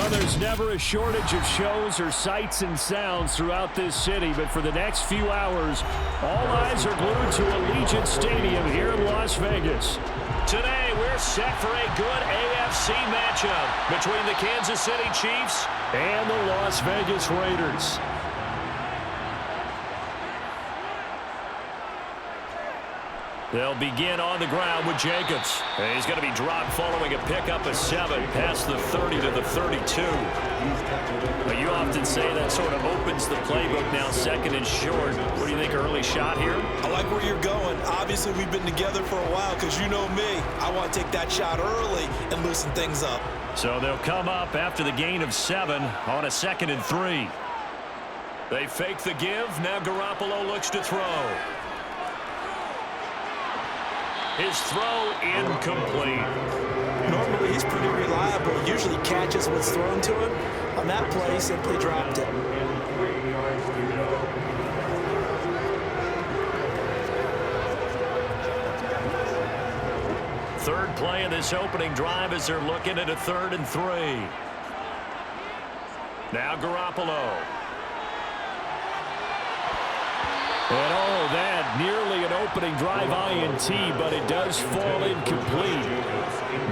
Well, there's never a shortage of shows or sights and sounds throughout this city, but for the next few hours, all eyes are glued to Allegiant Stadium here in Las Vegas. Today, we're set for a good AFC matchup between the Kansas City Chiefs and the Las Vegas Raiders. They'll begin on the ground with Jacobs. And he's going to be dropped following a pickup of 7 past the 30 to the 32. But you often say that sort of opens the playbook now, second and short. What do you think, early shot here? I like where you're going. Obviously, we've been together for a while because you know me. I want to take that shot early and loosen things up. So they'll come up after the gain of 7 on a 2nd and 3. They fake the give. Now Garoppolo looks to throw. His throw incomplete. Normally, he's pretty reliable. Usually catches what's thrown to him. On that play, he simply dropped it. Third play of this opening drive as they're looking at a 3rd and 3. Now Garoppolo. And oh, that nearly an opening drive INT, but it does fall incomplete.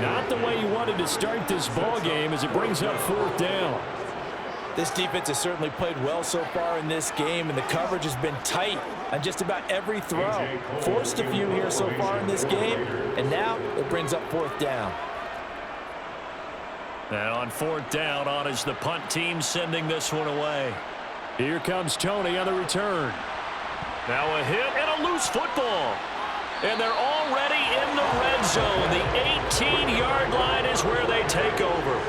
Not the way you wanted to start this ball game as it brings up 4th down. This defense has certainly played well so far in this game, and the coverage has been tight on just about every throw. Forced a few here so far in this game, and now it brings up 4th down. And on 4th down, on is the punt team sending this one away. Here comes Tony on the return. Now a hit and a loose football. And they're already in the red zone. The 18-yard line is where they take over.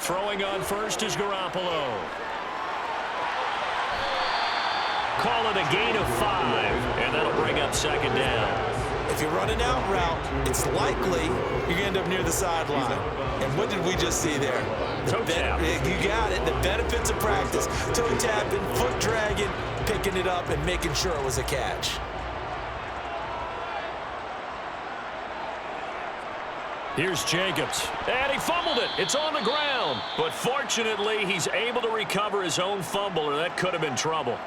Throwing on first is Garoppolo. Call it a gain of 5, and that'll bring up 2nd down. If you're running out route, it's likely you're going to end up near the sideline. And what did we just see there? Toe tap. You got it. The benefits of practice. Toe tapping, foot dragging, picking it up, and making sure it was a catch. Here's Jacobs. And he fumbled it. It's on the ground. But fortunately, he's able to recover his own fumble, or that could have been trouble.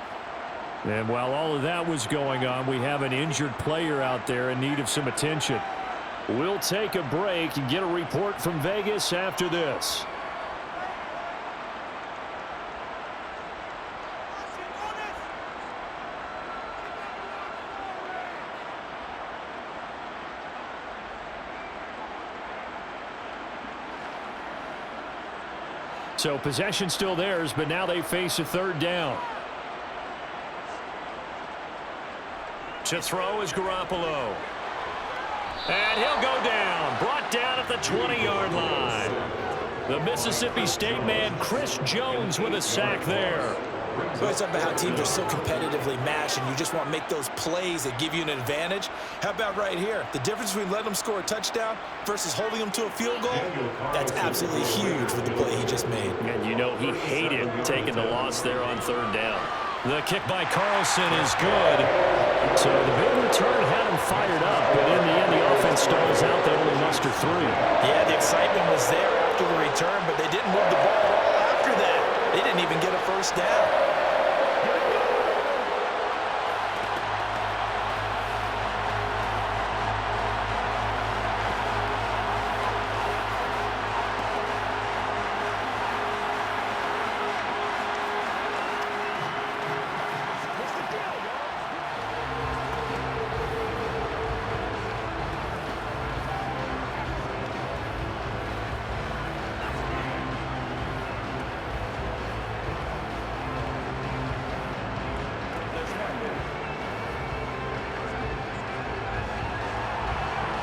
And while all of that was going on, we have an injured player out there in need of some attention. We'll take a break and get a report from Vegas after this. So possession still theirs, but now they face a 3rd down. To throw is Garoppolo. And he'll go down. Brought down at the 20-yard line. The Mississippi State man, Chris Jones, with a sack there. We always talk about how teams are so competitively matched, and you just want to make those plays that give you an advantage. How about right here? The difference between letting them score a touchdown versus holding them to a field goal, that's absolutely huge with the play he just made. And you know he hated taking the loss there on 3rd down. The kick by Carlson is good. So the big return had him fired up, but in the end, the offense stalls out. They only muster 3. Yeah, the excitement was there after the return, but they didn't move the ball at all after that. They didn't even get a 1st down.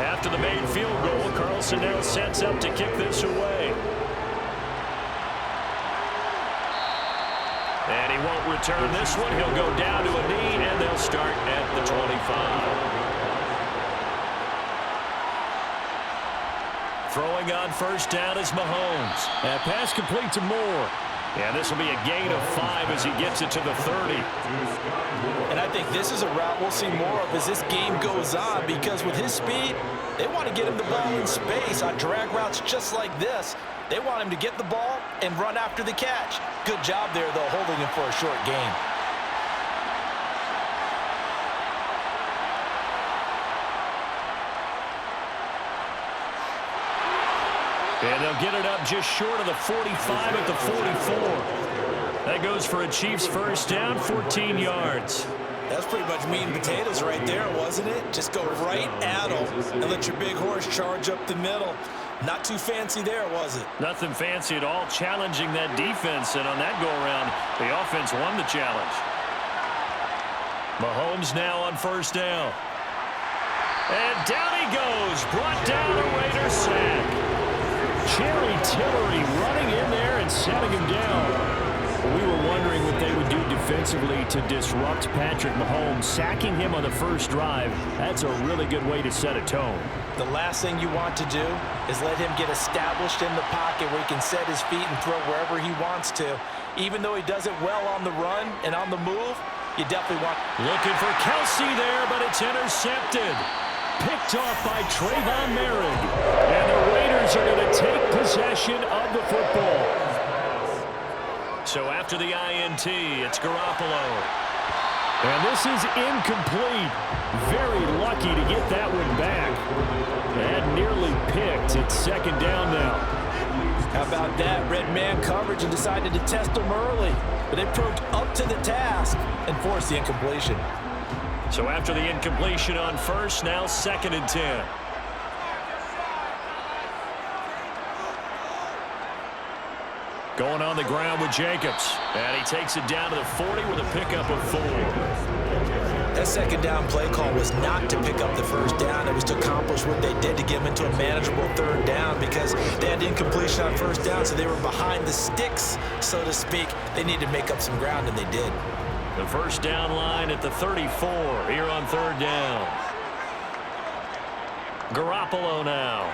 After the made field goal, Carlson now sets up to kick this away. And he won't return this one. He'll go down to a knee, and they'll start at the 25. Throwing on 1st down is Mahomes. And pass complete to Moore. Yeah, this will be a gain of 5 as he gets it to the 30. And I think this is a route we'll see more of as this game goes on, because with his speed, they want to get him the ball in space on drag routes just like this. They want him to get the ball and run after the catch. Good job there, though, holding him for a short gain. And they'll get it up just short of the 45 at the 44. That goes for a Chiefs first down, 14 yards. That's pretty much meat and potatoes right there, wasn't it? Just go right at them and let your big horse charge up the middle. Not too fancy there, was it? Nothing fancy at all, challenging that defense, and on that go-around, the offense won the challenge. Mahomes now on first down. And down he goes, brought down a Raider sack. Cherry Tillery running in there and setting him down. We were wondering what they would do defensively to disrupt Patrick Mahomes. Sacking him on the first drive, that's a really good way to set a tone. The last thing you want to do is let him get established in the pocket where he can set his feet and throw wherever he wants to. Even though he does it well on the run and on the move, you definitely want... Looking for Kelsey there, but it's intercepted. Picked off by Trayvon Merrick. And the Raiders are going to take possession of the football. So after the INT, it's Garoppolo. And this is incomplete. Very lucky to get that one back. And nearly picked. It's second down now. How about that? Red man coverage and decided to test him early. But they proved up to the task and forced the incompletion. So after the incompletion on first, now second and 10. Going on the ground with Jacobs. And he takes it down to the 40 with a pickup of 4. That second down play call was not to pick up the first down. It was to accomplish what they did to get them into a manageable third down, because they had incompletion on first down, so they were behind the sticks, so to speak. They needed to make up some ground, and they did. The first down line at the 34 here on third down. Garoppolo now.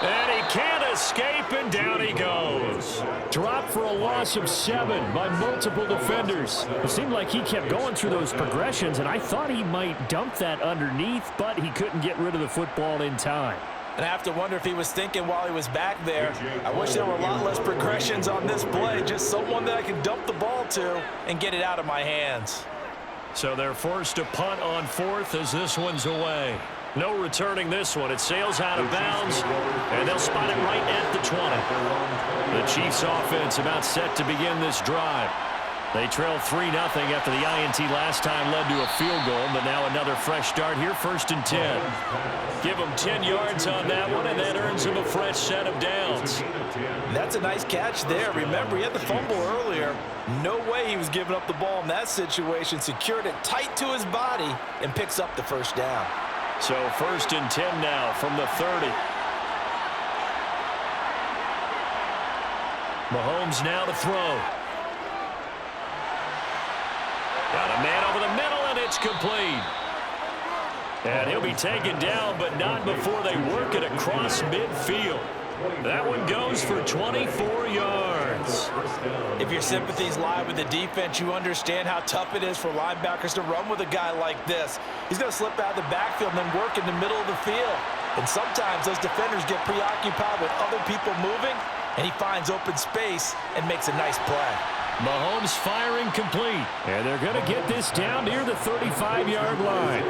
And he can't escape, and down he goes. Dropped for a loss of 7 by multiple defenders. It seemed like he kept going through those progressions, and I thought he might dump that underneath, but he couldn't get rid of the football in time. And I have to wonder if he was thinking while he was back there, I wish there were a lot less progressions on this play, just someone that I can dump the ball to and get it out of my hands. So they're forced to punt on fourth as this one's away. No returning this one. It sails out of bounds, and they'll spot it right at the 20. The Chiefs offense about set to begin this drive. They trail 3-0 after the INT last time led to a field goal, but now another fresh start here, first and 10. Give them 10 yards on that one, and that earns them a fresh set of downs. That's a nice catch there. Remember, he had the fumble earlier. No way he was giving up the ball in that situation. Secured it tight to his body and picks up the first down. So first and 10 now from the 30. Mahomes now to throw. Got a man over the middle, and it's complete. And he'll be taken down, but not before they work it across midfield. That one goes for 24 yards. If your sympathies lie with the defense, you understand how tough it is for linebackers to run with a guy like this. He's going to slip out of the backfield and then work in the middle of the field. And sometimes those defenders get preoccupied with other people moving, and he finds open space and makes a nice play. Mahomes firing complete, and they're going to get this down near the 35-yard line.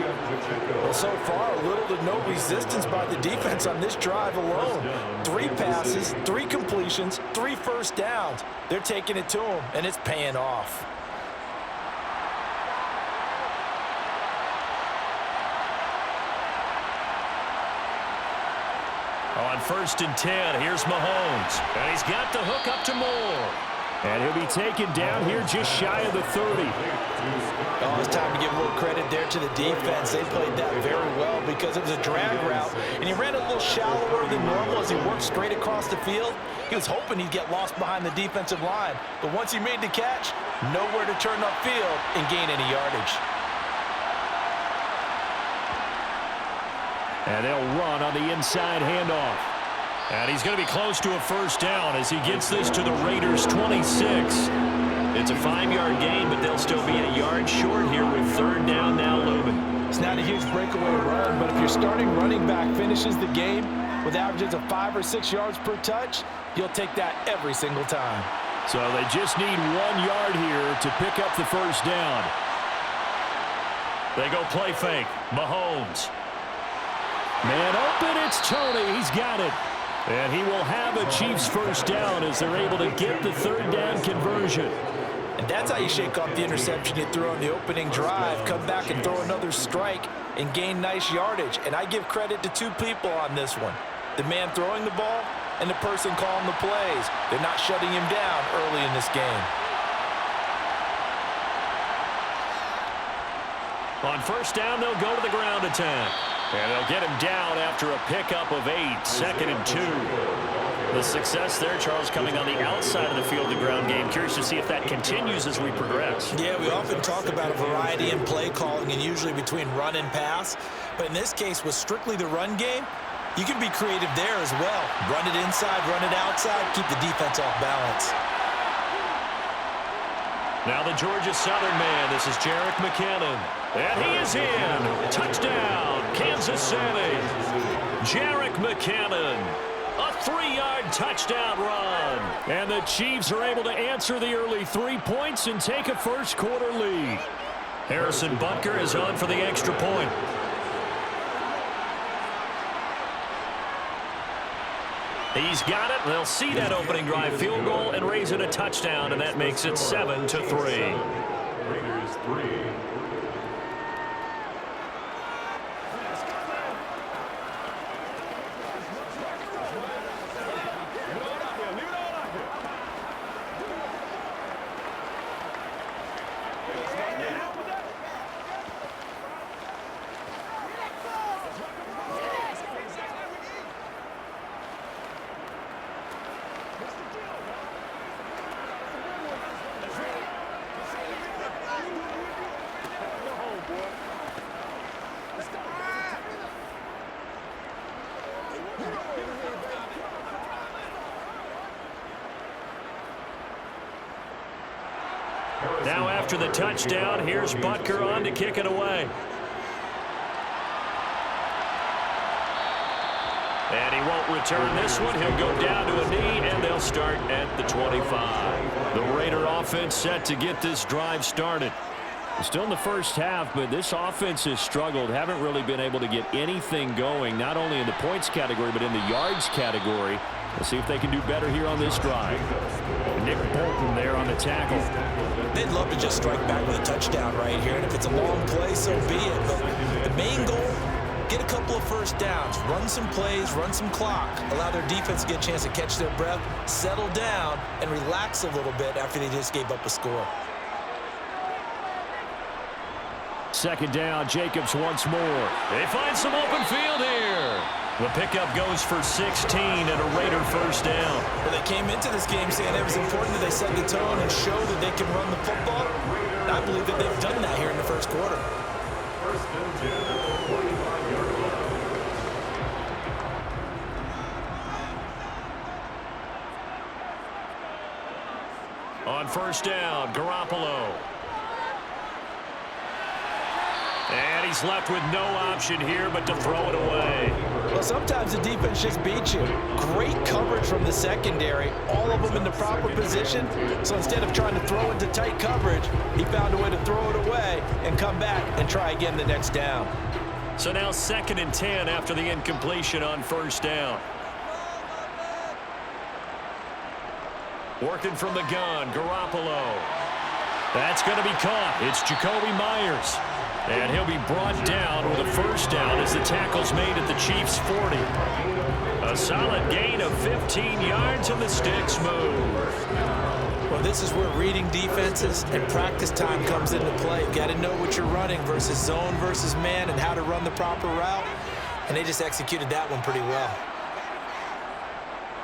Well, so far, little to no resistance by the defense on this drive alone. 3 passes, 3 completions, 3 first downs. They're taking it to him, and it's paying off. On first and 10, here's Mahomes, and he's got the hook up to Moore. And he'll be taken down here just shy of the 30. Oh, it's time to give a little credit there to the defense. They played that very well because it was a drag route, and he ran a little shallower than normal as he worked straight across the field. He was hoping he'd get lost behind the defensive line, but once he made the catch, nowhere to turn upfield and gain any yardage. And they'll run on the inside handoff. And he's going to be close to a first down as he gets this to the Raiders' 26. It's a 5-yard gain, but they'll still be a yard short here with third down now looming. It's not a huge breakaway run, but if your starting running back finishes the game with averages of 5 or 6 yards per touch, you'll take that every single time. So they just need 1 yard here to pick up the first down. They go play fake. Mahomes. Man open, it's Tony. He's got it. And he will have a Chiefs first down as they're able to get the third down conversion. And that's how you shake off the interception you threw on the opening drive, come back and throw another strike and gain nice yardage. And I give credit to 2 people on this one. The man throwing the ball and the person calling the plays. They're not shutting him down early in this game. On first down, they'll go to the ground attack. And they'll get him down after a pickup of 8, 2nd and 2. The success there, Charles, coming on the outside of the field, the ground game. Curious to see if that continues as we progress. Yeah, we often talk about a variety in play calling and usually between run and pass. But in this case, with strictly the run game, you can be creative there as well. Run it inside, run it outside, keep the defense off balance. Now the Georgia Southern man, this is Jerick McKinnon. And he is in. Touchdown, Kansas City. Jerick McKinnon. A 3-yard touchdown run. And the Chiefs are able to answer the early 3 points and take a first quarter lead. Harrison Butker is on for the extra point. He's got it. They'll see that opening drive field goal and raise it a touchdown, and that makes it 7-3. Raiders 3. Now after the touchdown, here's Butker on to kick it away. And he won't return this one. He'll go down to a knee, and they'll start at the 25. The Raider offense set to get this drive started. Still in the first half, but this offense has struggled. Haven't really been able to get anything going, not only in the points category, but in the yards category. We'll see if they can do better here on this drive. Nick Bolton there on the tackle. They'd love to just strike back with a touchdown right here, and if it's a long play, so be it. But the main goal, get a couple of first downs, run some plays, run some clock, allow their defense to get a chance to catch their breath, settle down, and relax a little bit after they just gave up a score. Second down, Jacobs once more. They find some open field here. The pickup goes for 16 and a Raider first down. Well, they came into this game saying it was important that they set the tone and show that they can run the football. And I believe that they've done that here in the first quarter. First and 10 at the 45-yard line. On first down, Garoppolo. And he's left with no option here but to throw it away. Well, sometimes the defense just beats you. Great coverage from the secondary, all of them in the proper position. So instead of trying to throw into tight coverage, he found a way to throw it away and come back and try again the next down. So now 2nd and 10 after the incompletion on first down. Working from the gun, Garoppolo. That's going to be caught. It's Jacoby Myers. And he'll be brought down with a first down as the tackle's made at the Chiefs' 40. A solid gain of 15 yards and the sticks move. Well, this is where reading defenses and practice time comes into play. You've got to know what you're running versus zone versus man and how to run the proper route. And they just executed that one pretty well.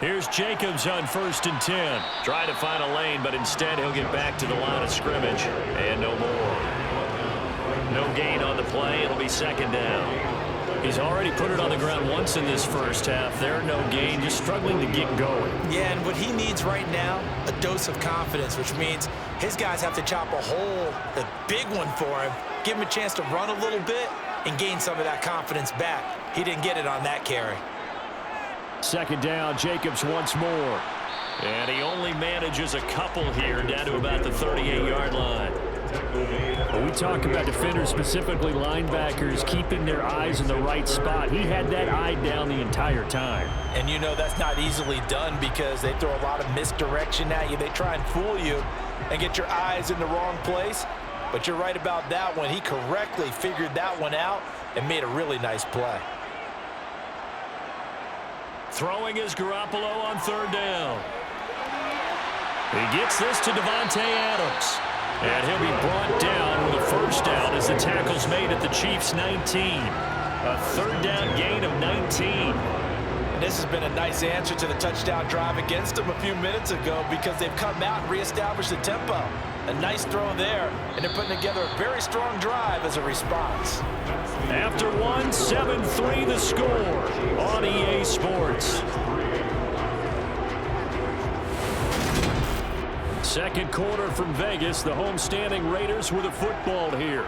Here's Jacobs on 1st and 10. Try to find a lane, but instead he'll get back to the line of scrimmage. And no more. No gain on the play. It'll be 2nd down. He's already put it on the ground once in this first half. There, no gain, just struggling to get going. Yeah, and what he needs right now, a dose of confidence, which means his guys have to chop a hole, a big one for him, give him a chance to run a little bit and gain some of that confidence back. He didn't get it on that carry. Second down, Jacobs once more. And he only manages a couple here down to about the 38-yard line. When we talk about defenders, specifically linebackers, keeping their eyes in the right spot, he had that eye down the entire time. And you know that's not easily done because they throw a lot of misdirection at you. They try and fool you and get your eyes in the wrong place. But you're right about that one. He correctly figured that one out and made a really nice play. Throwing is Garoppolo on third down. He gets this to Davante Adams. And he'll be brought down with a first down as the tackle's made at the Chiefs' 19. A third down gain of 19. And this has been a nice answer to the touchdown drive against them a few minutes ago because they've come out and reestablished the tempo. A nice throw there, and they're putting together a very strong drive as a response. After one, 7-3 the score on EA Sports. Second quarter from Vegas, the homestanding Raiders with a football here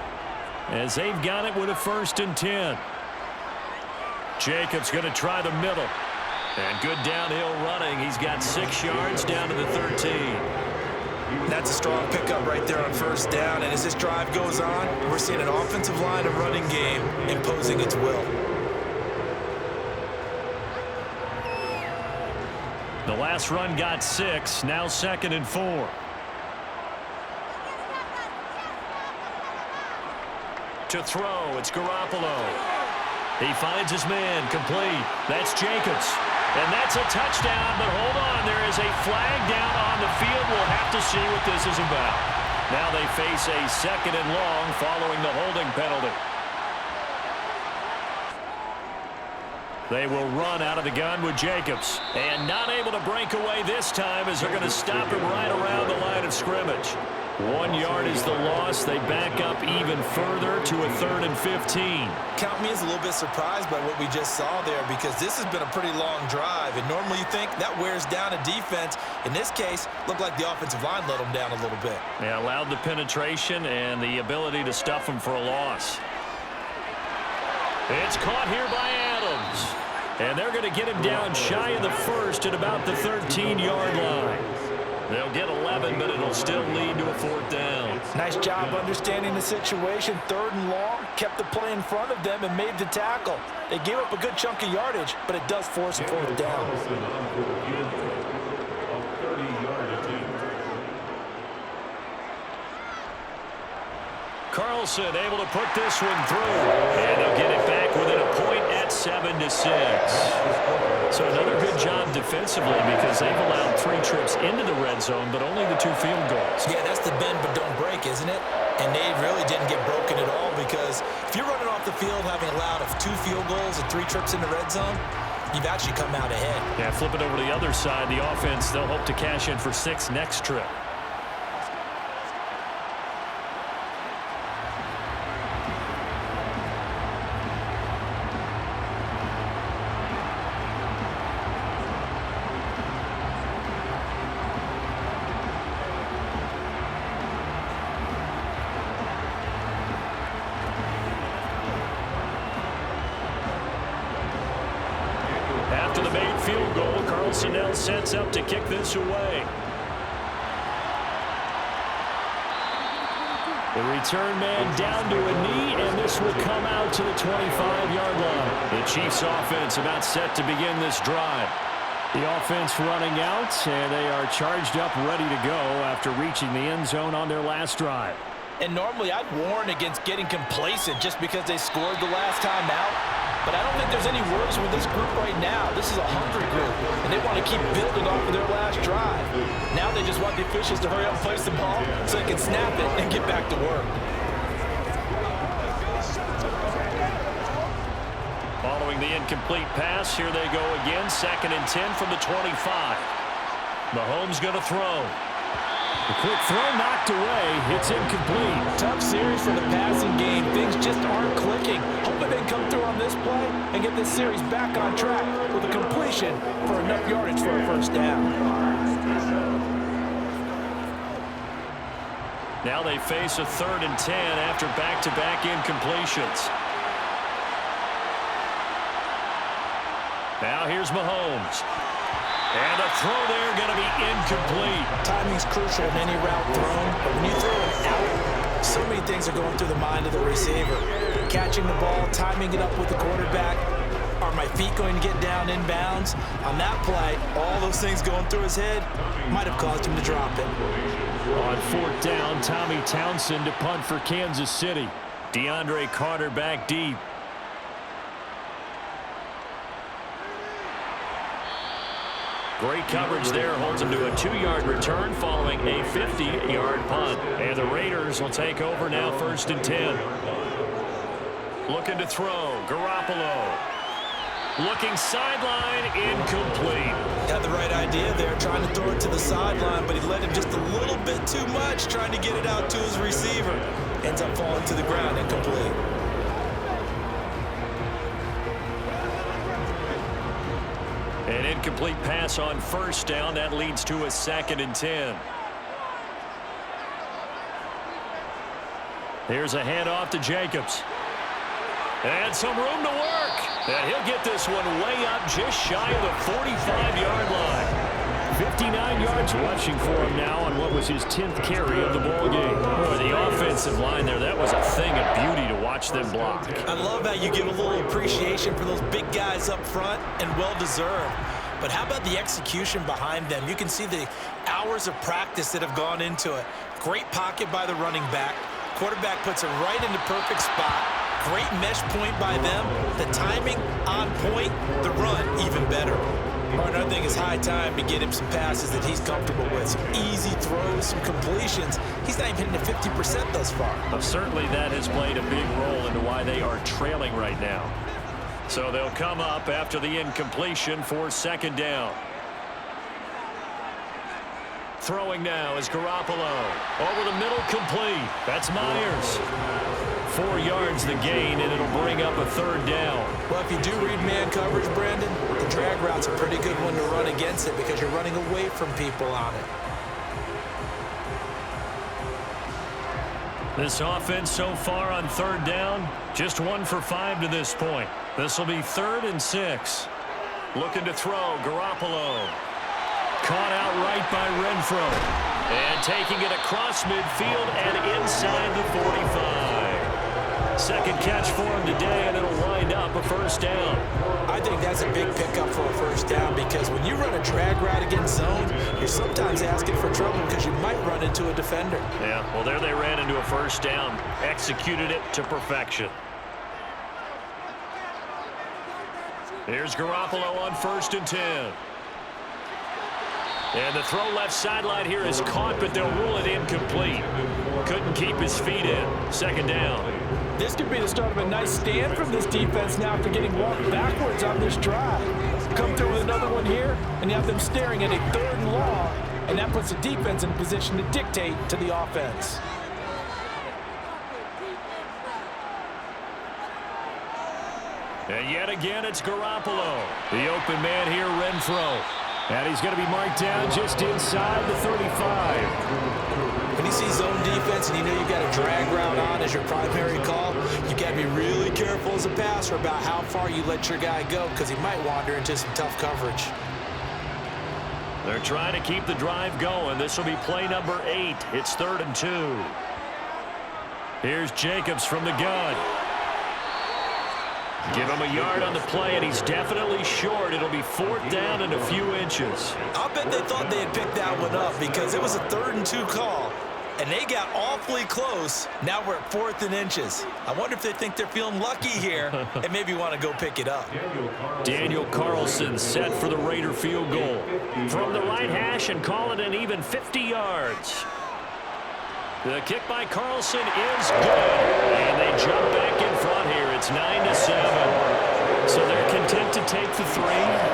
as they've got it with a 1st and 10. Jacobs going to try the middle. And good downhill running. He's got 6 yards down to the 13. That's a strong pickup right there on first down. And as this drive goes on, we're seeing an offensive line and running game imposing its will. The last run got 6, now 2nd and 4. To throw, it's Garoppolo. He finds his man, complete. That's Jacobs. And that's a touchdown, but hold on, there is a flag down on the field. We'll have to see what this is about. Now they face a 2nd and long following the holding penalty. They will run out of the gun with Jacobs. And not able to break away this time as they're going to stop him right around the line of scrimmage. 1 yard is the loss. They back up even further to a 3rd and 15. Count me as a little bit surprised by what we just saw there because this has been a pretty long drive. And normally you think that wears down a defense. In this case, looked like the offensive line let them down a little bit. Yeah, allowed the penetration and the ability to stuff them for a loss. It's caught here by Adams. And they're going to get him down shy of the 1st at about the 13-yard line. They'll get 11, but it'll still lead to a 4th down. Nice job understanding the situation. 3rd and long, kept the play in front of them and made the tackle. They gave up a good chunk of yardage, but it does force a 4th down. Carlson able to put this one through. And they'll get it back within a point at 7-6. So another good job defensively because they've allowed 3 trips into the red zone, but only the 2 field goals. Yeah, that's the bend but don't break, isn't it? And they really didn't get broken at all because if you're running off the field having allowed 2 field goals and 3 trips in the red zone, you've actually come out ahead. Yeah, flip it over to the other side. The offense, they'll hope to cash in for 6 next trip. After the made field goal, Carlson now sets up to kick this away. The return man down to a knee, and this will come out to the 25-yard line. The Chiefs offense about set to begin this drive. The offense running out, and they are charged up, ready to go after reaching the end zone on their last drive. And normally I'd warn against getting complacent just because they scored the last time out. But I don't think there's any worries with this group right now. This is a hungry group, and they want to keep building off of their last drive. Now they just want the officials to hurry up and place the ball so they can snap it and get back to work. Following the incomplete pass, here they go again. 2nd and 10 from the 25. Mahomes going to throw. The quick throw knocked away. It's incomplete. Tough series for the passing game. Things just aren't clicking. Hoping they can come through on this play and get this series back on track with a completion for enough yardage for a first down. Now they face a 3rd and 10 after back-to-back incompletions. Now here's Mahomes. And a throw there going to be incomplete. Timing's crucial in any route thrown, but when you throw it out, so many things are going through the mind of the receiver. Catching the ball, timing it up with the quarterback. Are my feet going to get down in bounds? On that play, all those things going through his head might have caused him to drop it. On 4th down, Tommy Townsend to punt for Kansas City. DeAndre Carter back deep. Great coverage there, holds him to a 2-yard return following a 50-yard punt. And the Raiders will take over now, 1st and 10. Looking to throw, Garoppolo. Looking sideline, incomplete. Had the right idea there, trying to throw it to the sideline, but he let him just a little bit too much, trying to get it out to his receiver. Ends up falling to the ground, incomplete. An incomplete pass on 1st down. That leads to a 2nd and 10. Here's a handoff to Jacobs. And some room to work. And he'll get this one way up just shy of the 45-yard line. 59 yards rushing for him now on what was his 10th carry of the ball game. Boy, the offensive line there, that was a thing of beauty to watch them block. I love how you give a little appreciation for those big guys up front, and well-deserved. But how about the execution behind them? You can see the hours of practice that have gone into it. Great pocket by the running back. Quarterback puts it right in the perfect spot. Great mesh point by them. The timing on point. The run even better. Another thing, is high time to get him some passes that he's comfortable with. Some easy throws, some completions. He's not even hitting the 50% thus far. Well, certainly that has played a big role into why they are trailing right now. So they'll come up after the incompletion for 2nd down. Throwing now is Garoppolo. Over the middle, complete. That's Myers. 4 yards the gain, and it'll bring up a 3rd down. Well, if you do read man coverage, Brandon, the drag route's a pretty good one to run against it because you're running away from people on it. This offense so far on 3rd down, just 1 for 5 to this point. This will be 3rd and 6. Looking to throw, Garoppolo. Caught out right by Renfro. And taking it across midfield and inside the 45. 2nd catch for him today, and it'll wind up a 1st down. I think that's a big pickup for a 1st down because when you run a drag route against zone, you're sometimes asking for trouble because you might run into a defender. Yeah, well, there they ran into a 1st down. Executed it to perfection. Here's Garoppolo on 1st and 10. And the throw left sideline here is caught, but they'll rule it incomplete. Couldn't keep his feet in. 2nd down. This could be the start of a nice stand from this defense now after getting walked backwards on this drive. Come through with another one here, and you have them staring at a 3rd and long, and that puts the defense in a position to dictate to the offense. And yet again, it's Garoppolo. The open man here, Renfro. And he's going to be marked down just inside the 35. When you see zone defense and you know you've got a drag route on as your primary call, you got to be really careful as a passer about how far you let your guy go because he might wander into some tough coverage. They're trying to keep the drive going. This will be play number 8. It's 3rd and 2. Here's Jacobs from the gun. Give him a yard on the play, and he's definitely short. It'll be 4th down and a few inches. I'll bet they thought they had picked that one up because it was a 3rd and 2 call, and they got awfully close. Now we're at 4th and inches. I wonder if they think they're feeling lucky here and maybe want to go pick it up. Daniel Carlson set for the Raider field goal. From the right hash and call it an even 50 yards. The kick by Carlson is good. And they jump back in front here. It's 9-7. So they're content to take the 3.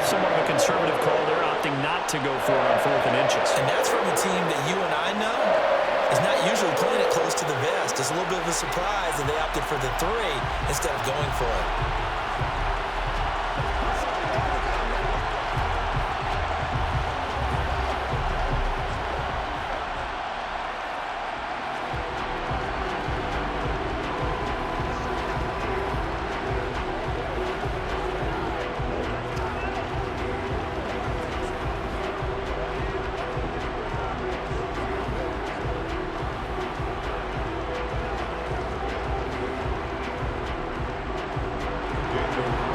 Somewhat of a conservative call. They're opting not to go for it on 4th and inches. And that's from a team that you and I know pass. Just a little bit of a surprise, and they opted for the 3 instead of going for it.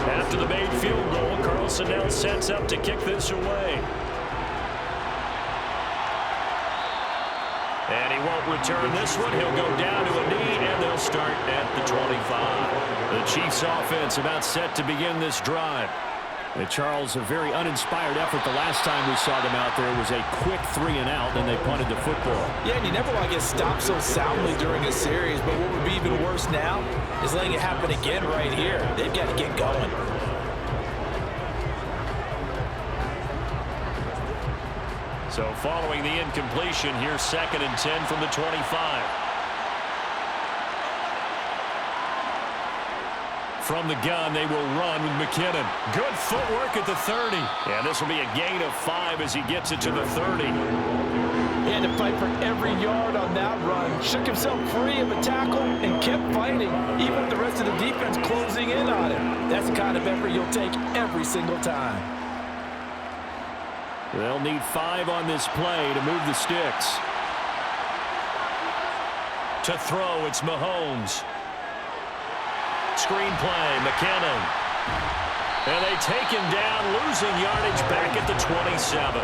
After the made field goal, Carlson now sets up to kick this away. And he won't return this one. He'll go down to a knee, and they'll start at the 25. The Chiefs offense about set to begin this drive. And Charles, a very uninspired effort the last time we saw them out there. It was a quick 3-and-out, then they punted the football. Yeah, and you never want to get stopped so soundly during a series, but what would be even worse now is letting it happen again right here. They've got to get going. So following the incompletion, here's 2nd and 10 from the 25. From the gun, they will run with McKinnon. Good footwork at the 30. And this will be a gain of 5 as he gets it to the 30. He had to fight for every yard on that run. Shook himself free of a tackle and kept fighting, even with the rest of the defense closing in on him. That's the kind of effort you'll take every single time. They'll need 5 on this play to move the sticks. To throw, it's Mahomes. Screen play, McKinnon. And they take him down, losing yardage back at the 27.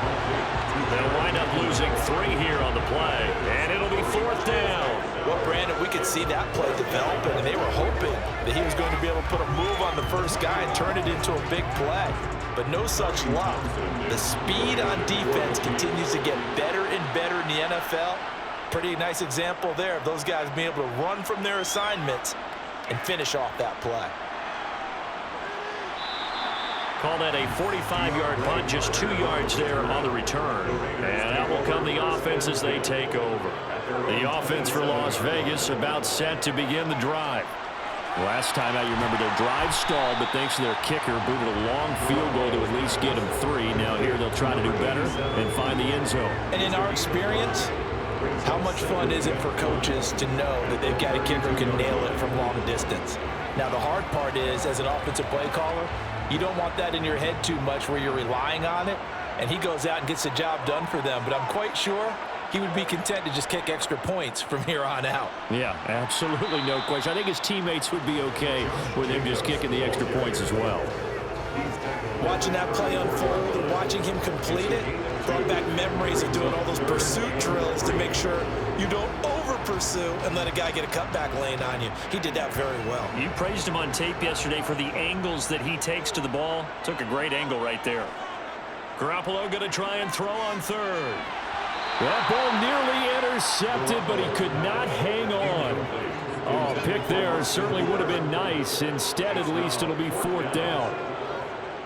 They'll wind up losing 3 here on the play, and it'll be 4th down. Well, Brandon, we could see that play developing, and they were hoping that he was going to be able to put a move on the first guy and turn it into a big play. But no such luck. The speed on defense continues to get better and better in the NFL. Pretty nice example there of those guys being able to run from their assignments and finish off that play. Call that a 45-yard punt, just 2 yards there on the return. And out will come the offense as they take over. The offense for Las Vegas about set to begin the drive. Last time out, you remember their drive stalled, but thanks to their kicker, booted a long field goal to at least get them 3. Now here they'll try to do better and find the end zone. And in our experience, how much fun is it for coaches to know that they've got a kicker who can nail it from long distance? Now the hard part is, as an offensive play caller, you don't want that in your head too much where you're relying on it, and he goes out and gets the job done for them. But I'm quite sure he would be content to just kick extra points from here on out. Yeah, absolutely no question. I think his teammates would be okay with him just kicking the extra points as well. Watching that play unfold and watching him complete it brought back memories of doing all those pursuit drills to make sure you don't over-pursue and let a guy get a cutback lane on you. He did that very well. You praised him on tape yesterday for the angles that he takes to the ball. Took a great angle right there. Garoppolo going to try and throw on 3rd. That ball nearly intercepted, but he could not hang on. Oh, pick there certainly would have been nice. Instead, at least, it'll be 4th down.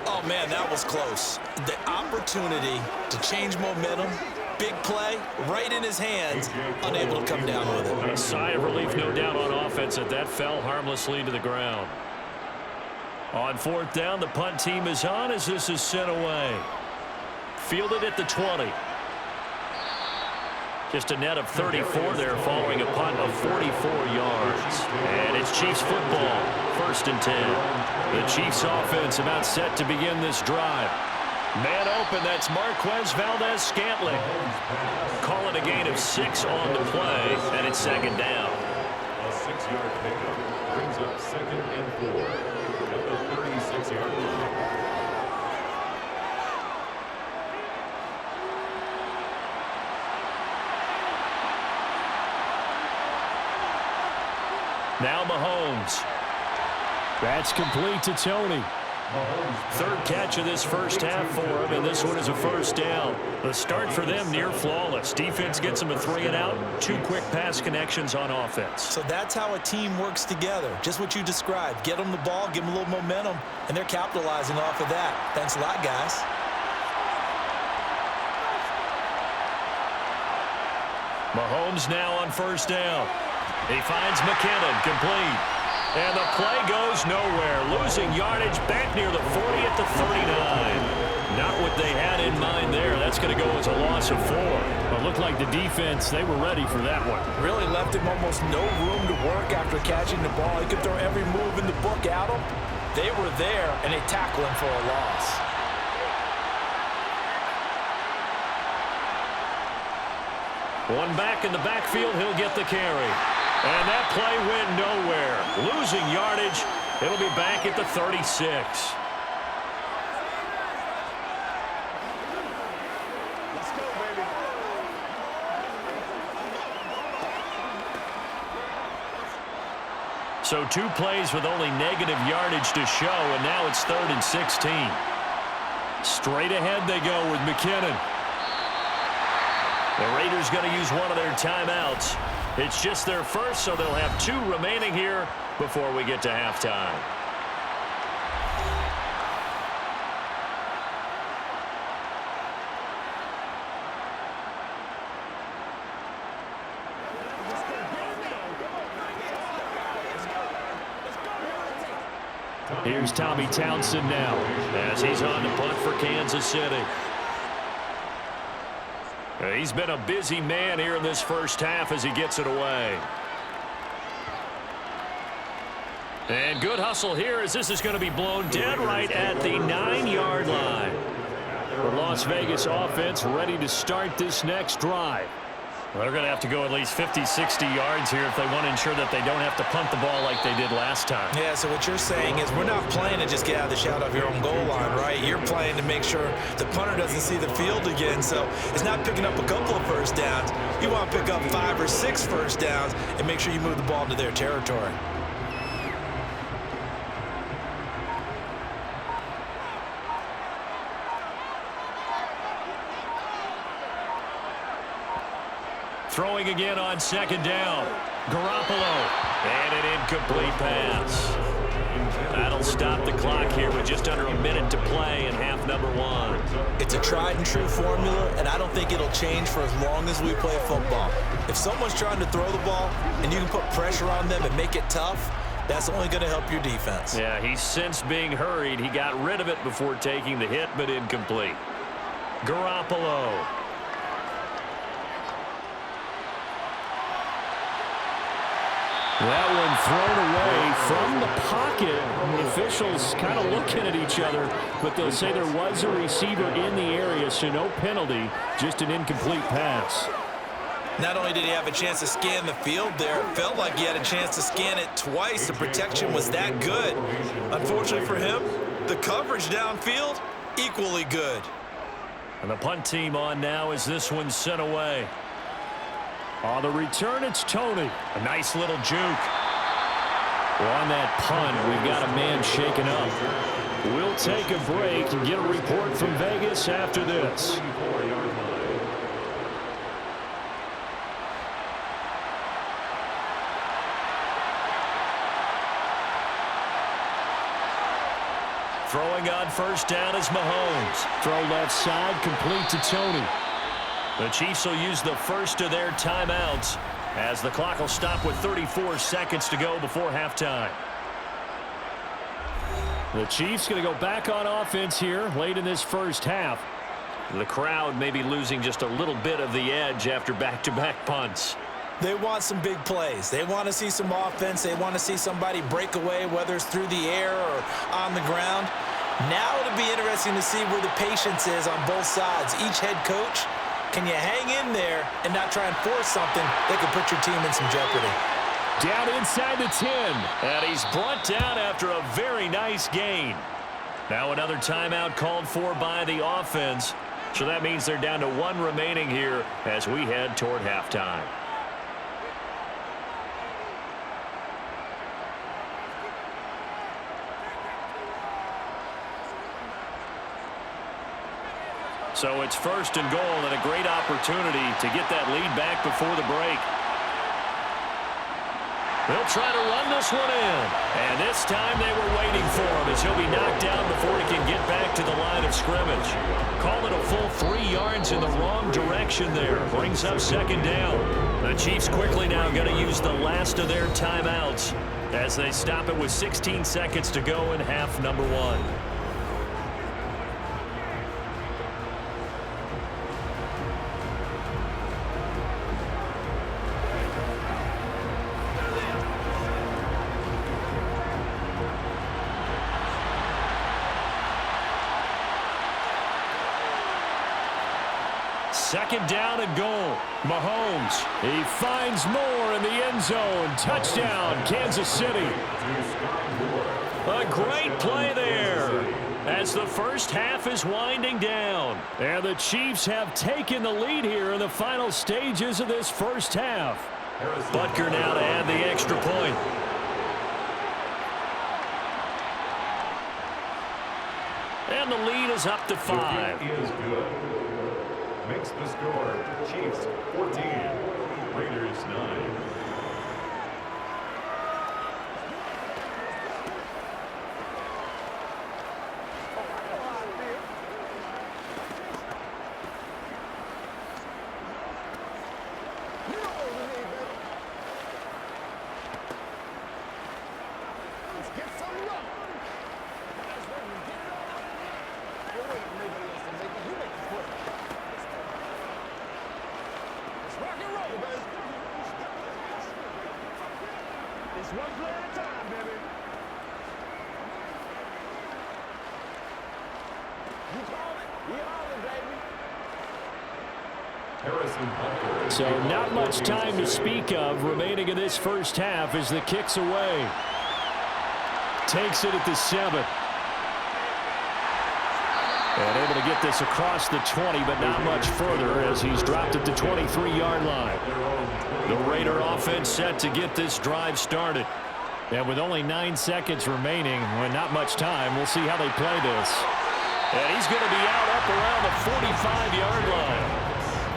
Oh, man, that was close. The opportunity to change momentum, big play, right in his hands, unable to come down with it. A sigh of relief, no doubt, on offense that fell harmlessly to the ground. On 4th down, the punt team is on as this is sent away. Fielded at the 20. Just a net of 34 there following a punt of 44 yards. And it's Chiefs football, 1st and 10. The Chiefs offense about set to begin this drive. Man open, that's Marquez Valdez-Scantling. Call it a gain of 6 on the play, and it's 2nd down. A 6-yard pickup brings up 2nd and 4 at the 36-yard line. Now Mahomes. That's complete to Tony. 3rd catch of this first half for him, and this one is a 1st down. The start for them near flawless. Defense gets them a 3-and-out, 2 quick pass connections on offense. So that's how a team works together. Just what you described. Get them the ball, give them a little momentum, and they're capitalizing off of that. Thanks a lot, guys. Mahomes now on 1st down. He finds McKinnon, complete. And the play goes nowhere. Losing yardage back near the 40 at the 39. Not what they had in mind there. That's going to go as a loss of 4. Well, it looked like the defense, they were ready for that one. Really left him almost no room to work after catching the ball. He could throw every move in the book at him. They were there, and they tackle him for a loss. One back in the backfield, he'll get the carry. And that play went nowhere. Losing yardage, it'll be back at the 36. Let's go, baby. So 2 plays with only negative yardage to show, and now it's 3rd and 16. Straight ahead they go with McKinnon. The Raiders going to use one of their timeouts. It's just their first, so they'll have 2 remaining here before we get to halftime. Here's Tommy Townsend now as he's on the punt for Kansas City. He's been a busy man here in this first half as he gets it away. And good hustle here as this is going to be blown dead right at the 9-yard line. The Las Vegas offense ready to start this next drive. Well, they're going to have to go at least 50, 60 yards here if they want to ensure that they don't have to punt the ball like they did last time. Yeah, so what you're saying is we're not playing to just get out of the shadow of your own goal line, right? You're playing to make sure the punter doesn't see the field again. So it's not picking up a couple of first downs. You want to pick up 5 or 6 first downs and make sure you move the ball into their territory. Throwing again on 2nd down. Garoppolo. And an incomplete pass. That'll stop the clock here with just under a minute to play in half number 1. It's a tried and true formula, and I don't think it'll change for as long as we play football. If someone's trying to throw the ball and you can put pressure on them and make it tough, that's only going to help your defense. Yeah, he's since being hurried. He got rid of it before taking the hit, but incomplete. Garoppolo. That one thrown away from the pocket. The officials kind of looking at each other, but they'll say there was a receiver in the area, so no penalty, just an incomplete pass. Not only did he have a chance to scan the field there, it felt like he had a chance to scan it twice. The protection was that good. Unfortunately for him, the coverage downfield, equally good. And the punt team on now as this one's sent away. On the return, it's Tony. A nice little juke. Well, on that punt, we've got a man shaken up. We'll take a break and get a report from Vegas after this. Throwing on 1st down is Mahomes. Throw left side, complete to Tony. The Chiefs will use the first of their timeouts as the clock will stop with 34 seconds to go before halftime. The Chiefs going to go back on offense here late in this first half. The crowd may be losing just a little bit of the edge after back-to-back punts. They want some big plays. They want to see some offense. They want to see somebody break away, whether it's through the air or on the ground. Now it'll be interesting to see where the patience is on both sides. Each head coach, can you hang in there and not try and force something that could put your team in some jeopardy? Down inside the 10. And he's brought down after a very nice gain. Now another timeout called for by the offense. So that means they're down to 1 remaining here as we head toward halftime. So it's 1st and goal and a great opportunity to get that lead back before the break. They'll try to run this one in. And this time they were waiting for him as he'll be knocked down before he can get back to the line of scrimmage. Call it a full 3 yards in the wrong direction there. Brings up second down. The Chiefs quickly now going to use the last of their timeouts as they stop it with 16 seconds to go in half number 1. Second down and goal. Mahomes. He finds more in the end zone. Touchdown, Kansas City. A great play there as the first half is winding down. And the Chiefs have taken the lead here in the final stages of this first half. Butker now to add the extra point. And the lead is up to 5. Is good. Makes the score Chiefs 14, Raiders 9. So not much time to speak of remaining in this first half as the kick's away. Takes it at the 7. And able to get this across the 20, but not much further as he's dropped it to 23-yard line. The Raider offense set to get this drive started. And with only 9 seconds remaining, with not much time, we'll see how they play this. And he's going to be out up around the 45-yard line.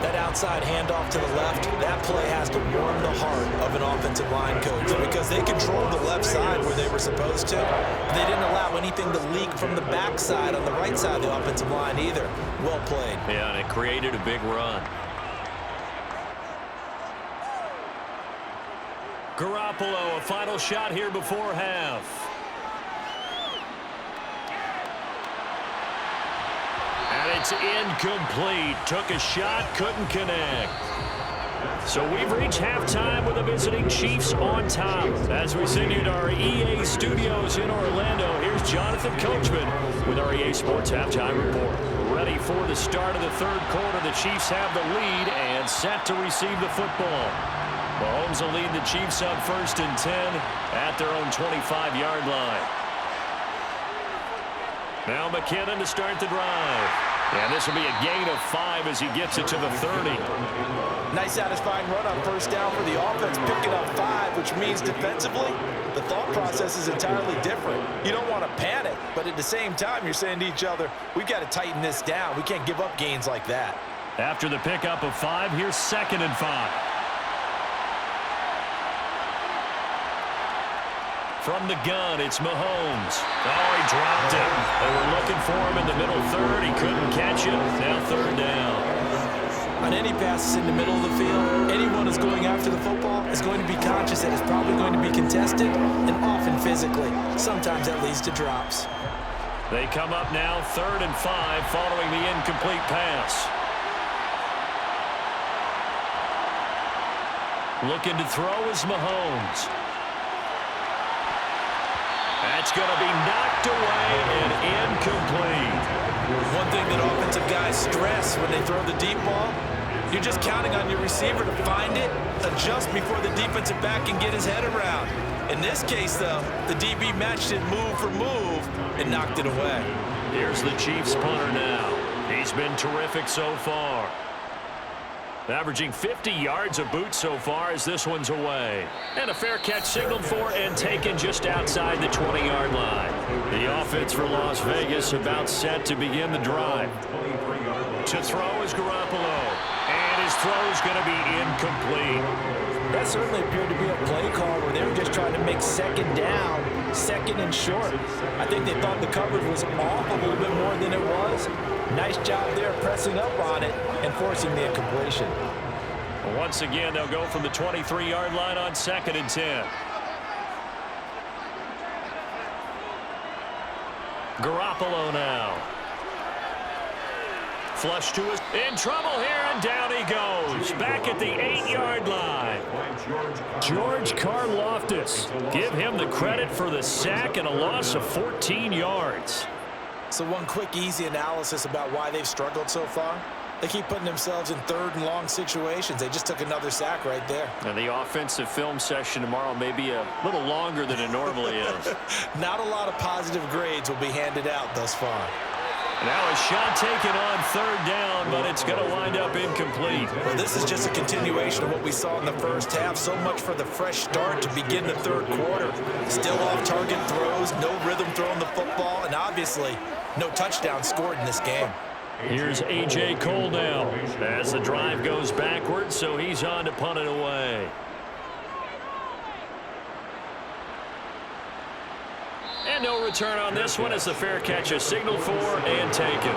That outside handoff to the left, that play has to warm the heart of an offensive line coach because they controlled the left side where they were supposed to. They didn't allow anything to leak from the backside on the right side of the offensive line either. Well played. Yeah, and it created a big run. Garoppolo, a final shot here before half. And it's incomplete. Took a shot, couldn't connect. So we've reached halftime with the visiting Chiefs on top. As we send you to our EA studios in Orlando, here's Jonathan Coachman with our EA Sports Halftime Report. Ready for the start of the third quarter. The Chiefs have the lead and set to receive the football. Mahomes will lead the Chiefs up 1st and 10 at their own 25-yard line. Now McKinnon to start the drive. And this will be a gain of 5 as he gets it to the 30. Nice satisfying run on first down for the offense, picking up 5, which means defensively, the thought process is entirely different. You don't want to panic, but at the same time, you're saying to each other, we've got to tighten this down. We can't give up gains like that. After the pickup of 5, here's 2nd and 5. From the gun, it's Mahomes. Oh, he dropped it. They were looking for him in the middle third. He couldn't catch it. Now 3rd down. On any passes in the middle of the field, anyone who's going after the football is going to be conscious that it's probably going to be contested and often physically. Sometimes that leads to drops. They come up now 3rd and 5 following the incomplete pass. Looking to throw is Mahomes. That's going to be knocked away and incomplete. One thing that offensive guys stress when they throw the deep ball, you're just counting on your receiver to find it, adjust before the defensive back can get his head around. In this case, though, the DB matched it move for move and knocked it away. Here's the Chiefs punter now. He's been terrific so far. Averaging 50 yards a boot so far as this one's away. And a fair catch signaled for and taken just outside the 20-yard line. The offense for Las Vegas about set to begin the drive. To throw is Garoppolo. And his throw is going to be incomplete. That certainly appeared to be a play call where they were just trying to make second down, second and short. I think they thought the coverage was off a little bit more than it was. Nice job there pressing up on it and forcing the incompletion. Once again, they'll go from the 23-yard line on 2nd and 10. Garoppolo now. Flush to his... In trouble here, and down he goes. Back at the 8-yard line. George Karlaftis. Give him the credit for the sack and a loss of 14 yards. So one quick, easy analysis about why they've struggled so far. They keep putting themselves in 3rd and long situations. They just took another sack right there. And the offensive film session tomorrow may be a little longer than it normally is. Not a lot of positive grades will be handed out thus far. Now a shot taken on 3rd down, but it's going to wind up incomplete. Well, this is just a continuation of what we saw in the first half. So much for the fresh start to begin the 3rd quarter. Still off-target throws, no rhythm throwing the football, and obviously no touchdown scored in this game. Here's A.J. Cole now as the drive goes backwards, so he's on to punt it away. And no return on this one as the fair catch is signaled for and taken.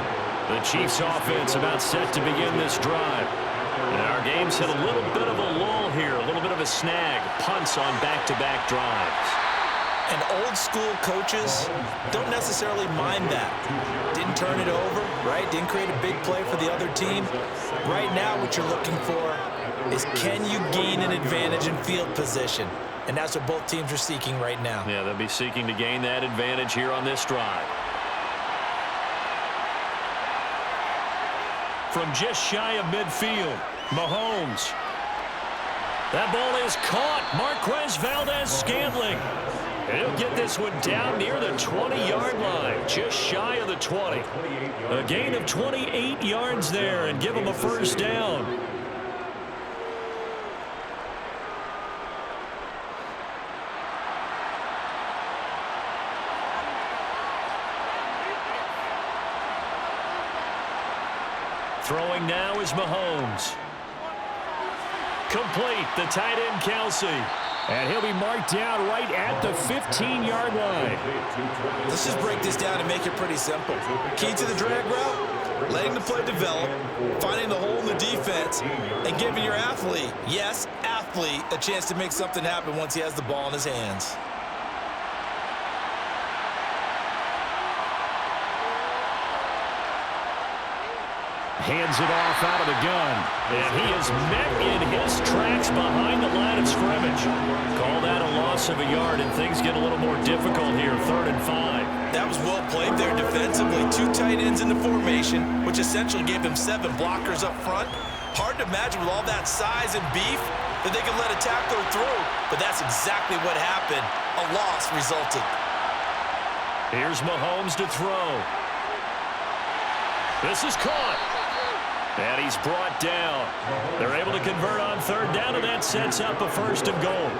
The Chiefs offense about set to begin this drive. And our game's hit a little bit of a lull here, a little bit of a snag. Punts on back-to-back drives. And old-school coaches don't necessarily mind that. Didn't turn it over, right? Didn't create a big play for the other team. Right now what you're looking for is can you gain an advantage in field position? And that's what both teams are seeking right now. Yeah, they'll be seeking to gain that advantage here on this drive. From just shy of midfield, Mahomes. That ball is caught. Marquez Valdez-Scantling. He'll get this one down near the 20-yard line, just shy of the 20. A gain of 28 yards there and give him a first down. Throwing now is Mahomes. Complete, the tight end Kelsey. And he'll be marked down right at the 15-yard line. Let's just break this down and make it pretty simple. Key to the drag route, letting the play develop, finding the hole in the defense, and giving your athlete, yes, athlete, a chance to make something happen once he has the ball in his hands. Hands it off out of the gun. And he is met in his tracks behind the line of scrimmage. Call that a loss of a yard, and things get a little more difficult here, 3rd and 5. That was well played there defensively. 2 tight ends in the formation, which essentially gave him 7 blockers up front. Hard to imagine with all that size and beef that they could let a tackler through, but that's exactly what happened. A loss resulted. Here's Mahomes to throw. This is caught. And he's brought down. They're able to convert on 3rd down, and that sets up a 1st and goal.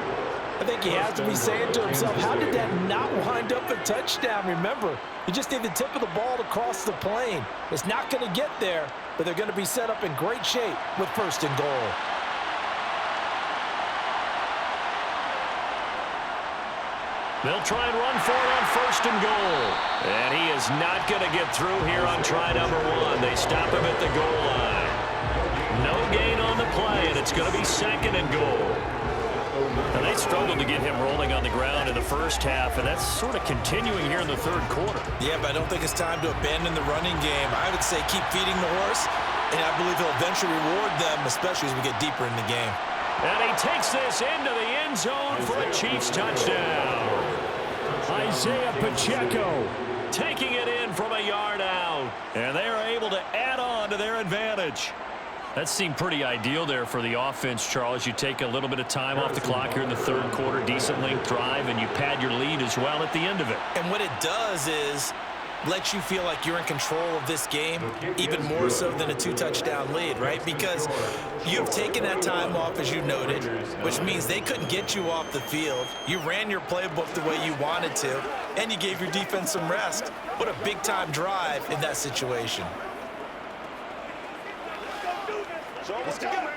I think he has to be saying to himself, how did that not wind up a touchdown? Remember, you just need the tip of the ball to cross the plane. It's not going to get there, but they're going to be set up in great shape with 1st and goal. They'll try and run for it on 1st and goal. And he is not going to get through here on try number 1. They stop him at the goal line. No gain on the play, and it's going to be 2nd and goal. And they struggled to get him rolling on the ground in the first half, and that's sort of continuing here in the 3rd quarter. Yeah, but I don't think it's time to abandon the running game. I would say keep feeding the horse, and I believe he'll eventually reward them, especially as we get deeper in the game. And he takes this into the end zone for a Chiefs touchdown. Isaiah Pacheco taking it in from a yard out. And they are able to add on to their advantage. That seemed pretty ideal there for the offense, Charles. You take a little bit of time off the clock here in the 3rd quarter, decent length drive, and you pad your lead as well at the end of it. And what it does is lets you feel like you're in control of this game, even more so than a 2-touchdown lead, right? Because you've taken that time off, as you noted, which means they couldn't get you off the field. You ran your playbook the way you wanted to, and you gave your defense some rest. What a big-time drive in that situation. Let's go, man.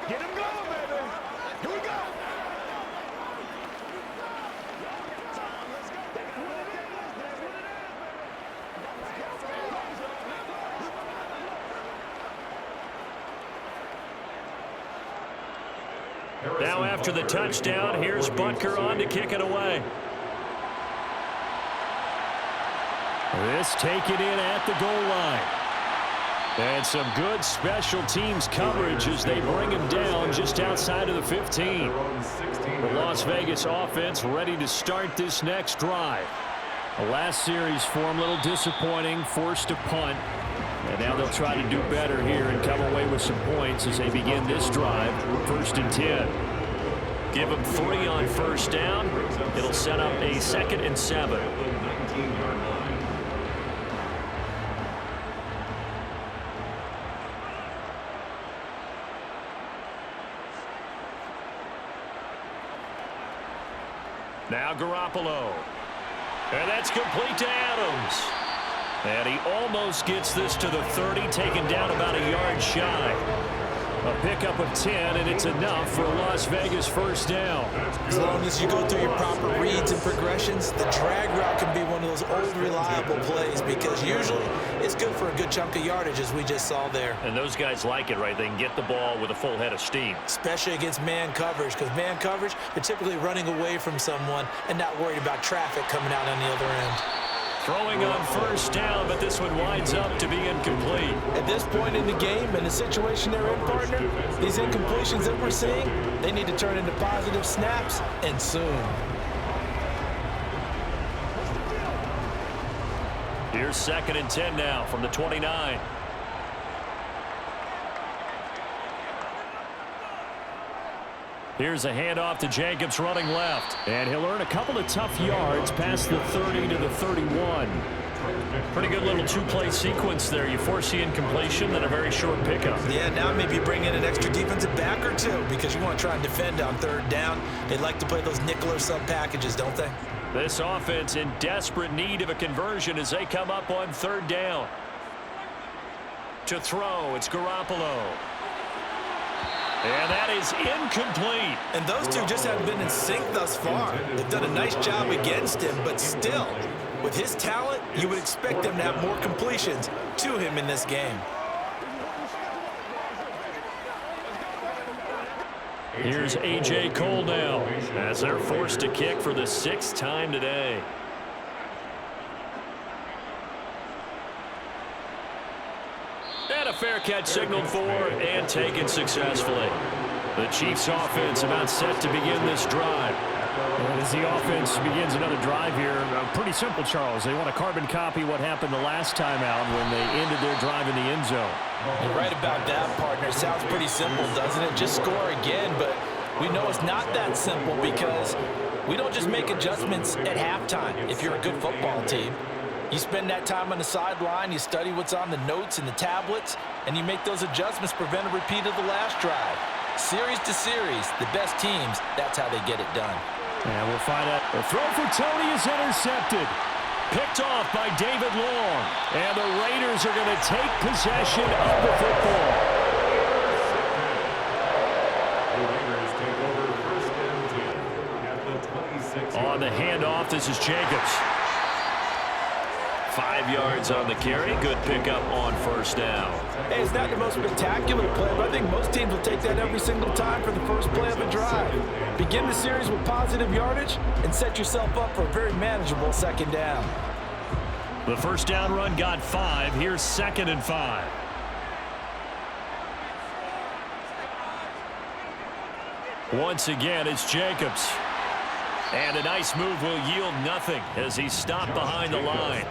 Get him going, baby. Here we go. Now after the touchdown, here's Butker on to kick it away. This taken in at the goal line. And some good special teams coverage as they bring him down just outside of the 15. The Las Vegas offense ready to start this next drive. The last series for him, a little disappointing, forced a punt. And now they'll try to do better here and come away with some points as they begin this drive. 1st and 10. Give him 3 on first down. It'll set up a 2nd and 7. Now Garoppolo. And that's complete to Adams. And he almost gets this to the 30, taken down about a yard shy. A pickup of 10, and it's enough for a Las Vegas first down. As long as you go through your proper reads and progressions, the drag route can be one of those old reliable plays because usually it's good for a good chunk of yardage, as we just saw there. And those guys like it, right? They can get the ball with a full head of steam. Especially against man coverage, because man coverage, they're typically running away from someone and not worried about traffic coming out on the other end. Throwing on first down, but this one winds up to be incomplete. At this point in the game, and the situation they're in, partner, these incompletions that we're seeing, they need to turn into positive snaps, and soon. Here's 2nd and 10 now from the 29. Here's a handoff to Jacobs running left. And he'll earn a couple of tough yards past the 30 to the 31. Pretty good little 2-play sequence there. You force the incompletion, then a very short pickup. Yeah, now maybe bring in an extra defensive back or two because you want to try and defend on 3rd down. They like to play those nickel or sub packages, don't they? This offense in desperate need of a conversion as they come up on 3rd down. To throw, it's Garoppolo. And that is incomplete. And those two just haven't been in sync thus far. They've done a nice job against him, but still, with his talent, you would expect them to have more completions to him in this game. Here's A.J. Cole now as they're forced to kick for the 6th time today. And a fair catch signaled for and taken successfully. The Chiefs offense about set to begin this drive. And as the offense begins another drive here, pretty simple, Charles. They want to carbon copy what happened the last time out when they ended their drive in the end zone. You're right about that, partner. Sounds pretty simple, doesn't it? Just score again, but we know it's not that simple because we don't just make adjustments at halftime if you're a good football team. You spend that time on the sideline, you study what's on the notes and the tablets, and you make those adjustments to prevent a repeat of the last drive. Series to series, the best teams, that's how they get it done. And we'll find out. The throw for Tony is intercepted. Picked off by David Long. And the Raiders are going to take possession of the football. The Raiders take over 1st and 10 at the 26. On the handoff, this is Jacobs. 5 yards on the carry. Good pickup on first down. Hey, it's not the most spectacular play, but I think most teams will take that every single time for the first play of a drive. Begin the series with positive yardage and set yourself up for a very manageable 2nd down. The first down run got 5. Here's 2nd and 5. Once again, it's Jacobs. And a nice move will yield nothing as he's stopped behind the line.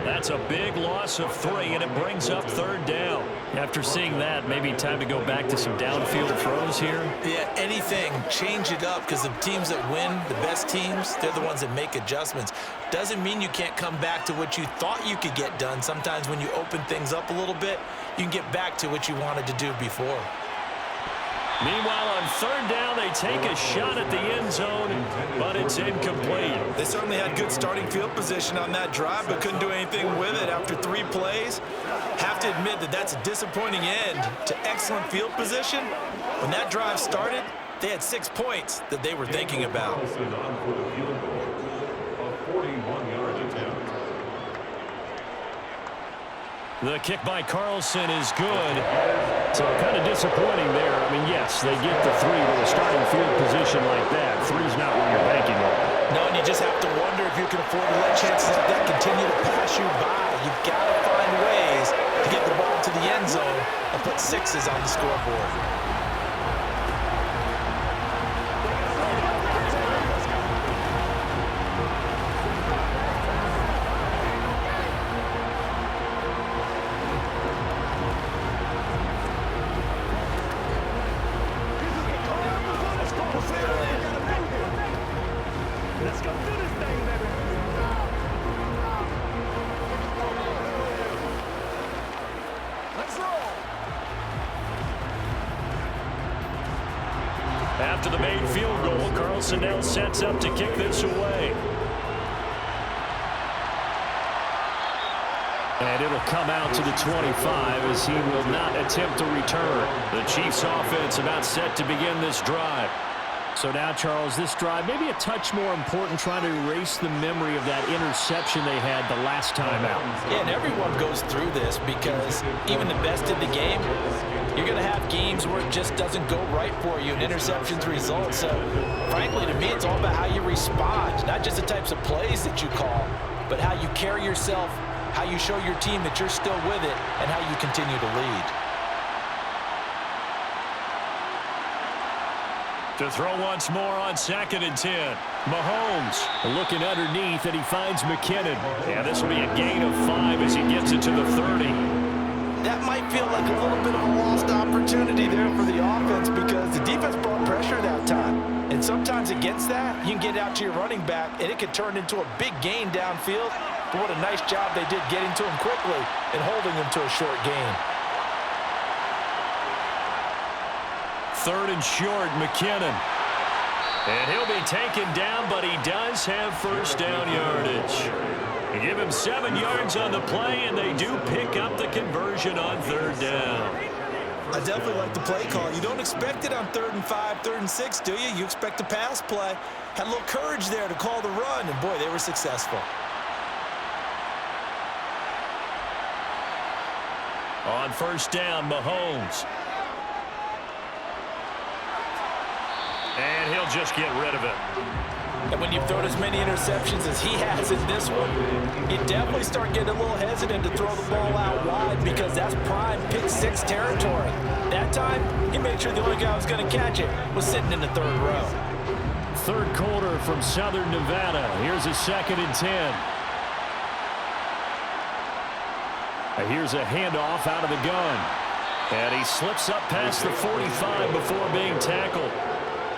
That's a big loss of 3, and it brings up 3rd down. After seeing that, maybe time to go back to some downfield throws here. Yeah, anything, change it up because the teams that win, the best teams, they're the ones that make adjustments. Doesn't mean you can't come back to what you thought you could get done. Sometimes when you open things up a little bit, you can get back to what you wanted to do before. Meanwhile, on third down, they take a shot at the end zone, but it's incomplete. They certainly had good starting field position on that drive, but couldn't do anything with it after 3 plays. Have to admit that that's a disappointing end to excellent field position. When that drive started, they had 6 points that they were thinking about. On for the field goal, a 41-yard attempt. The kick by Carlson is good. So kind of disappointing there. I mean, yes, they get the 3 with a starting field position like that. 3's not where you're banking on. No, and you just have to wonder if you can afford to let chances like that continue to pass you by. You've got to find ways to get the ball to the end zone and put 6s on the scoreboard. Let's go do this thing, baby. Let's roll. After the made field goal, Carlson now sets up to kick this away. And it'll come out to the 25 as he will not attempt to return. The Chiefs offense about set to begin this drive. So now, Charles, this drive maybe a touch more important, trying to erase the memory of that interception they had the last time out. Yeah, and everyone goes through this because even the best in the game, you're going to have games where it just doesn't go right for you and interceptions result. So, frankly, to me, it's all about how you respond, not just the types of plays that you call, but how you carry yourself, how you show your team that you're still with it, and how you continue to lead. To throw once more on 2nd and 10. Mahomes looking underneath, and he finds McKinnon. Yeah, this will be a gain of 5 as he gets it to the 30. That might feel like a little bit of a lost opportunity there for the offense because the defense brought pressure that time. And sometimes against that, you can get out to your running back, and it can turn into a big gain downfield. But what a nice job they did getting to him quickly and holding him to a short gain. 3rd and short, McKinnon. And he'll be taken down, but he does have first down yardage. They give him 7 yards on the play, and they do pick up the conversion on 3rd down. I definitely like the play call. You don't expect it on 3rd and 5, 3rd and 6, do you? You expect a pass play. Had a little courage there to call the run, and boy, they were successful. On 1st down, Mahomes. And he'll just get rid of it. And when you've thrown as many interceptions as he has in this one, you definitely start getting a little hesitant to throw the ball out wide because that's prime pick-6 territory. That time, he made sure the only guy who was going to catch it was sitting in the 3rd row. 3rd quarter from Southern Nevada. Here's a 2nd and 10. Here's a handoff out of the gun. And he slips up past the 45 before being tackled.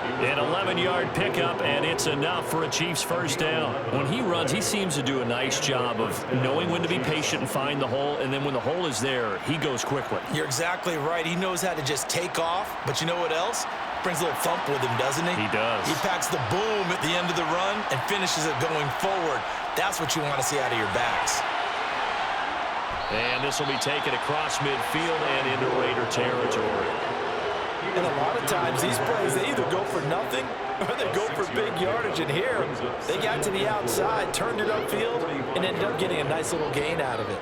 An 11-yard pickup, and it's enough for a Chiefs first down. When he runs, he seems to do a nice job of knowing when to be patient and find the hole, and then when the hole is there, he goes quickly. You're exactly right. He knows how to just take off, but you know what else? Brings a little thump with him, doesn't he? He does. He packs the boom at the end of the run and finishes it going forward. That's what you want to see out of your backs. And this will be taken across midfield and into Raider territory. And a lot of times, these plays, they either go for nothing or they go for big yardage. And here, they got to the outside, turned it upfield, and ended up getting a nice little gain out of it.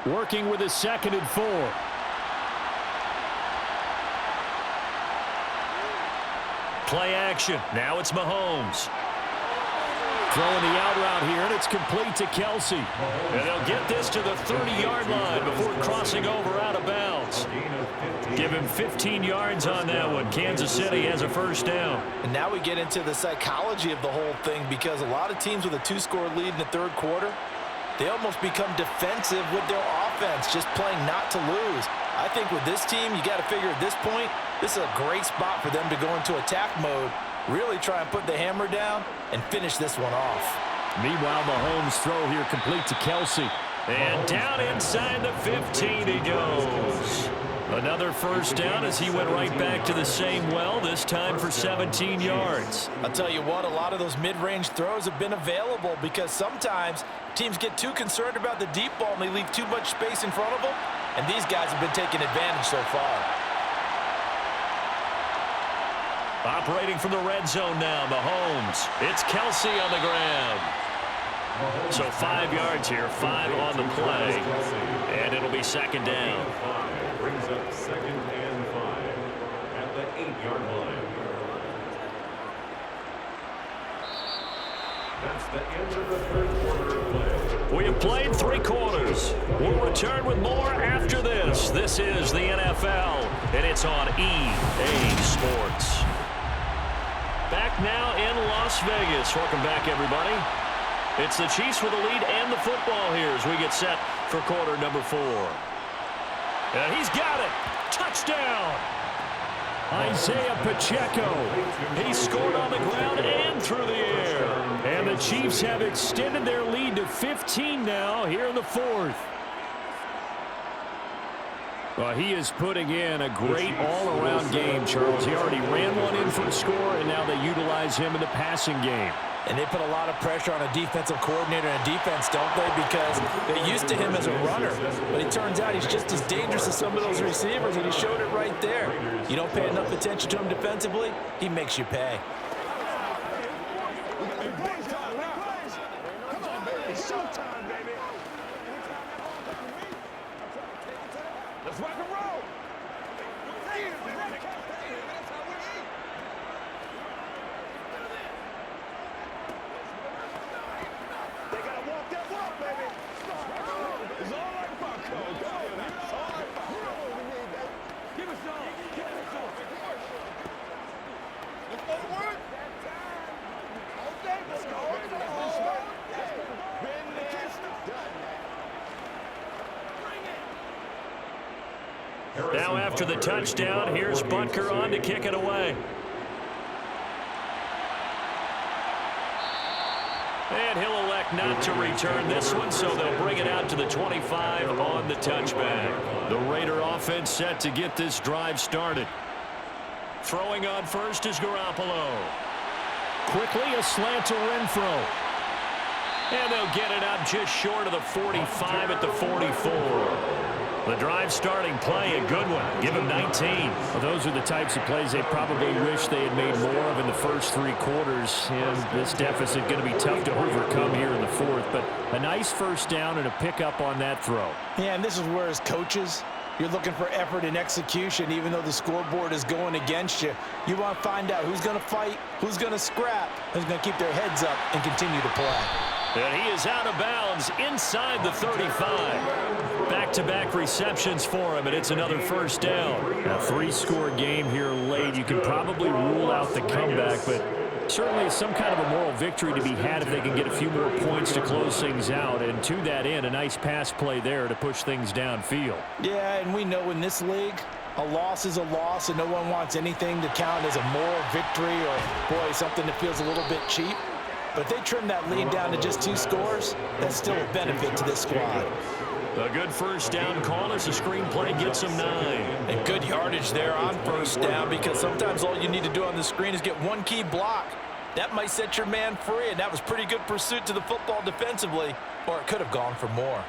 Working with a 2nd and 4. Play action. Now it's Mahomes. Throwing the out route here, and it's complete to Kelsey. And they'll get this to the 30-yard line before crossing over out of bounds. Give him 15 yards on that one. Kansas City has a first down. And now we get into the psychology of the whole thing because a lot of teams with a 2-score lead in the 3rd quarter, they almost become defensive with their offense, just playing not to lose. I think with this team, you got to figure at this point, this is a great spot for them to go into attack mode, really try and put the hammer down and finish this one off. Meanwhile, Mahomes' throw here complete to Kelsey. And down inside the 15 he goes. Another first down as he went right back to the same well, this time for 17 yards. I'll tell you what, a lot of those mid-range throws have been available because sometimes teams get too concerned about the deep ball and they leave too much space in front of them, and these guys have been taking advantage so far. Operating from the red zone now, Mahomes. It's Kelsey on the ground. So 5 yards here, 5 on the play, and it'll be second down. Brings up 2nd and 5 at the 8-yard line. That's the end of the third quarter of play. We have played 3 quarters. We'll return with more after this. This is the NFL, and it's on EA Sports. Back now in Las Vegas. Welcome back, everybody. It's the Chiefs with the lead and the football here as we get set for quarter number 4. And he's got it. Touchdown. Isaiah Pacheco. He scored on the ground and through the air. And the Chiefs have extended their lead to 15 now here in the 4th. Well, he is putting in a great all-around game, Charles. He already ran one in for a score, and now they utilize him in the passing game. And they put a lot of pressure on a defensive coordinator and defense, don't they? Because they're used to him as a runner. But it turns out he's just as dangerous as some of those receivers, and he showed it right there. You don't pay enough attention to him defensively, he makes you pay. Come on, baby. It's showtime, baby. Let's rock and roll. They gotta walk that walk, baby. It's all right, Paco. Go. It's all right, Paco. Give us some. Give us some. Let's go to work. Okay, let's go. Been there, done that. Now after the touchdown, here's Butker on to kick it away. And he'll elect not to return this one, so they'll bring it out to the 25 on the touchback. The Raider offense set to get this drive started. Throwing on first is Garoppolo. Quickly a slant to Renfro. And they'll get it out just short of the 45 at the 44. The drive starting play, a good one. Give him 19. Well, those are the types of plays they probably wish they had made more of in the first 3 quarters. And this deficit going to be tough to overcome here in the 4th. But a nice first down and a pickup on that throw. Yeah, and this is where as coaches, you're looking for effort and execution, even though the scoreboard is going against you. You want to find out who's going to fight, who's going to scrap, who's going to keep their heads up and continue to play. And he is out of bounds inside the 35. Back-to-back receptions for him, and it's another first down. A 3-score game here late. You can probably rule out the comeback, but certainly some kind of a moral victory to be had if they can get a few more points to close things out. And to that end, a nice pass play there to push things downfield. Yeah, and we know in this league, a loss is a loss, and no one wants anything to count as a moral victory or, boy, something that feels a little bit cheap. But if they trim that lead down to just 2 scores, that's still a benefit to this squad. A good first down call as the screenplay gets them 9. And good yardage there on first down, because sometimes all you need to do on the screen is get one key block. That might set your man free, and that was pretty good pursuit to the football defensively, or it could have gone for more.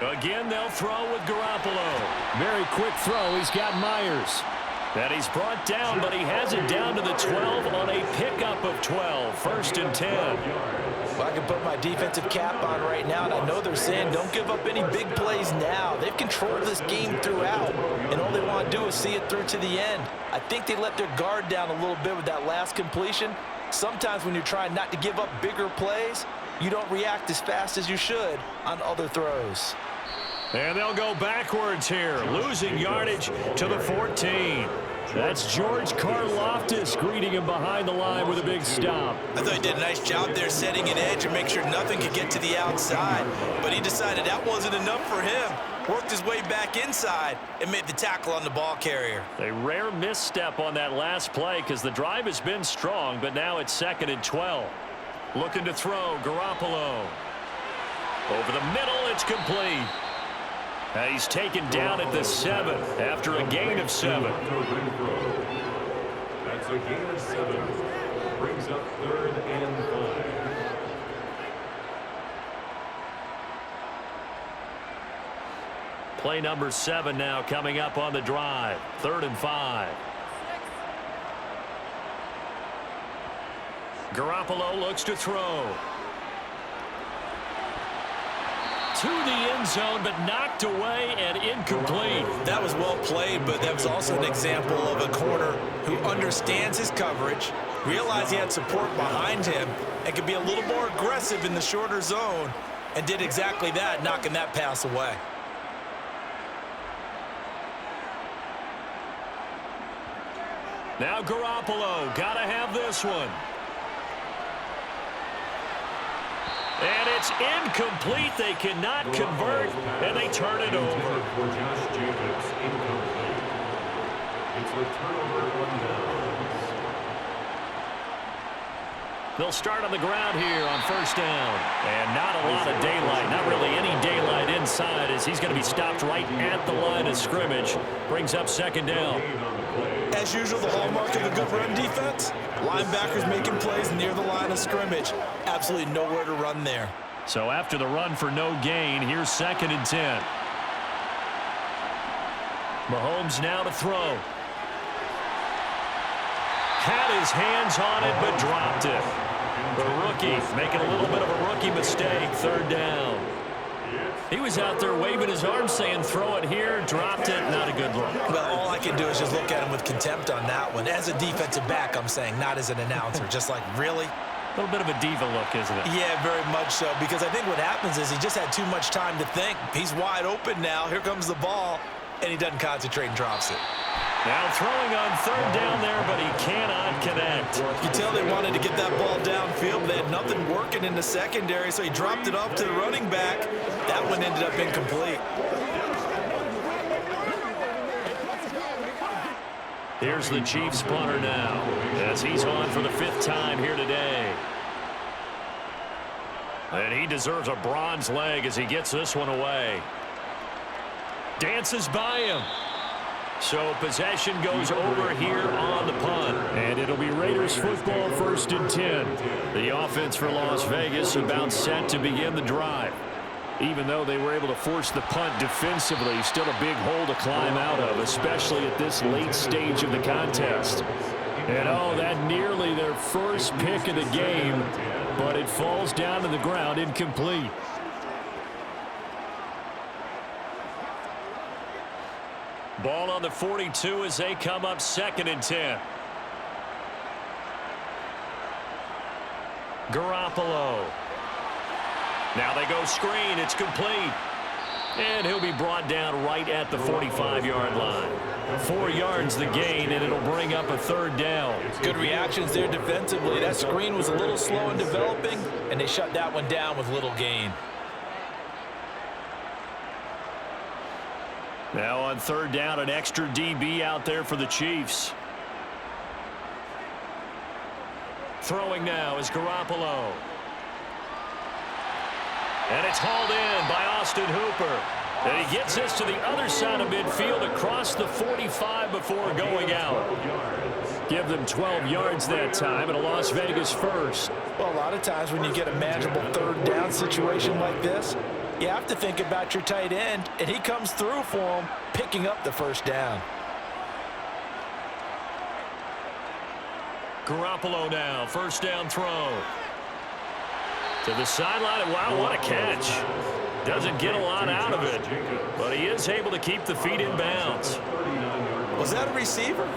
Again, they'll throw with Garoppolo. Very quick throw. He's got Myers. And he's brought down, but he has it down to the 12 on a pickup of 12. 1st and 10. Well, I can put my defensive cap on right now, and I know they're saying don't give up any big plays now. They've controlled this game throughout, and all they want to do is see it through to the end. I think they let their guard down a little bit with that last completion. Sometimes when you're trying not to give up bigger plays, you don't react as fast as you should on other throws. And they'll go backwards here, losing yardage to the 14. That's George Karlaftis greeting him behind the line with a big stop. I thought he did a nice job there setting an edge and make sure nothing could get to the outside. But he decided that wasn't enough for him. Worked his way back inside and made the tackle on the ball carrier. A rare misstep on that last play because the drive has been strong, but now it's 2nd and 12. Looking to throw, Garoppolo. Over the middle it's complete. He's taken down at the 7 after a gain of 7. That's a gain of 7. Brings up 3rd and 5. Play number 7 now coming up on the drive. 3rd and 5. Garoppolo looks to throw. To the end zone, but knocked away and incomplete. That was well played, but that was also an example of a corner who understands his coverage, realized he had support behind him, and could be a little more aggressive in the shorter zone, and did exactly that, knocking that pass away. Now Garoppolo, gotta have this one. And it's incomplete. They cannot convert, and they turn it over. For Josh Jacobs, incomplete. It's a turnover on downs. They'll start on the ground here on 1st down. And not a lot of daylight, not really any daylight inside, as he's going to be stopped right at the line of scrimmage. Brings up 2nd down. As usual, the hallmark of a good run defense, linebackers making plays near the line of scrimmage. Absolutely nowhere to run there. So after the run for no gain, here's 2nd and 10. Mahomes now to throw. Had his hands on it, but dropped it. The rookie making a little bit of a rookie mistake. 3rd down. He was out there waving his arms saying, throw it here, dropped it, not a good look. Well, all I can do is just look at him with contempt on that one. As a defensive back, I'm saying, not as an announcer. Just like, really? A little bit of a diva look, isn't it? Yeah, very much so, because I think what happens is he just had too much time to think. He's wide open now. Here comes the ball, and he doesn't concentrate and drops it. Now throwing on 3rd down there, but he cannot connect. You can tell they wanted to get that ball downfield, but they had nothing working in the secondary, so he dropped it off to the running back. That one ended up incomplete. Here's the Chiefs punter now, as he's on for the 5th time here today. And he deserves a bronze leg as he gets this one away. Dances by him. So possession goes over here on the punt. And it'll be Raiders football, 1st and 10. The offense for Las Vegas about set to begin the drive. Even though they were able to force the punt defensively, still a big hole to climb out of, especially at this late stage of the contest. And oh, that nearly their first pick of the game, but it falls down to the ground incomplete. Ball on the 42 as they come up 2nd and 10. Garoppolo. Now they go screen. It's complete. And he'll be brought down right at the 45-yard line. 4 yards the gain, and it'll bring up a 3rd down. Good reactions there defensively. That screen was a little slow in developing, and they shut that one down with little gain. Now on 3rd down, an extra DB out there for the Chiefs. Throwing now is Garoppolo. And it's hauled in by Austin Hooper. And he gets this to the other side of midfield across the 45 before going out. Give them 12 yards that time, and a Las Vegas first. Well, a lot of times when you get a manageable 3rd down situation like this, you have to think about your tight end, and he comes through for him, picking up the 1st down. Garoppolo now, 1st down throw. To the sideline, wow, what a catch. Doesn't get a lot out of it, but he is able to keep the feet in bounds. Was that a receiver?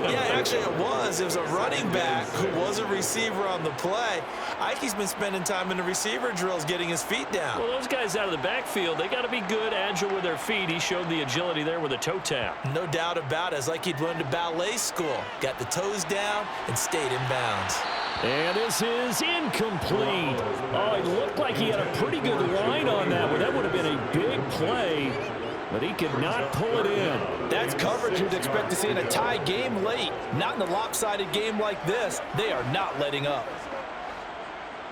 Yeah, actually it was. It was a running back who was a receiver on the play. Ikey's been spending time in the receiver drills getting his feet down. Well, those guys out of the backfield, they got to be good, agile with their feet. He showed the agility there with a toe tap. No doubt about it. It's like he'd learned to ballet school. Got the toes down and stayed in bounds. And this is incomplete. Oh, it looked like he had a pretty good line on that one. That would have been a big play, but he could not pull it in. That's coverage you'd expect to see in a tie game late. Not in a lopsided game like this. They are not letting up.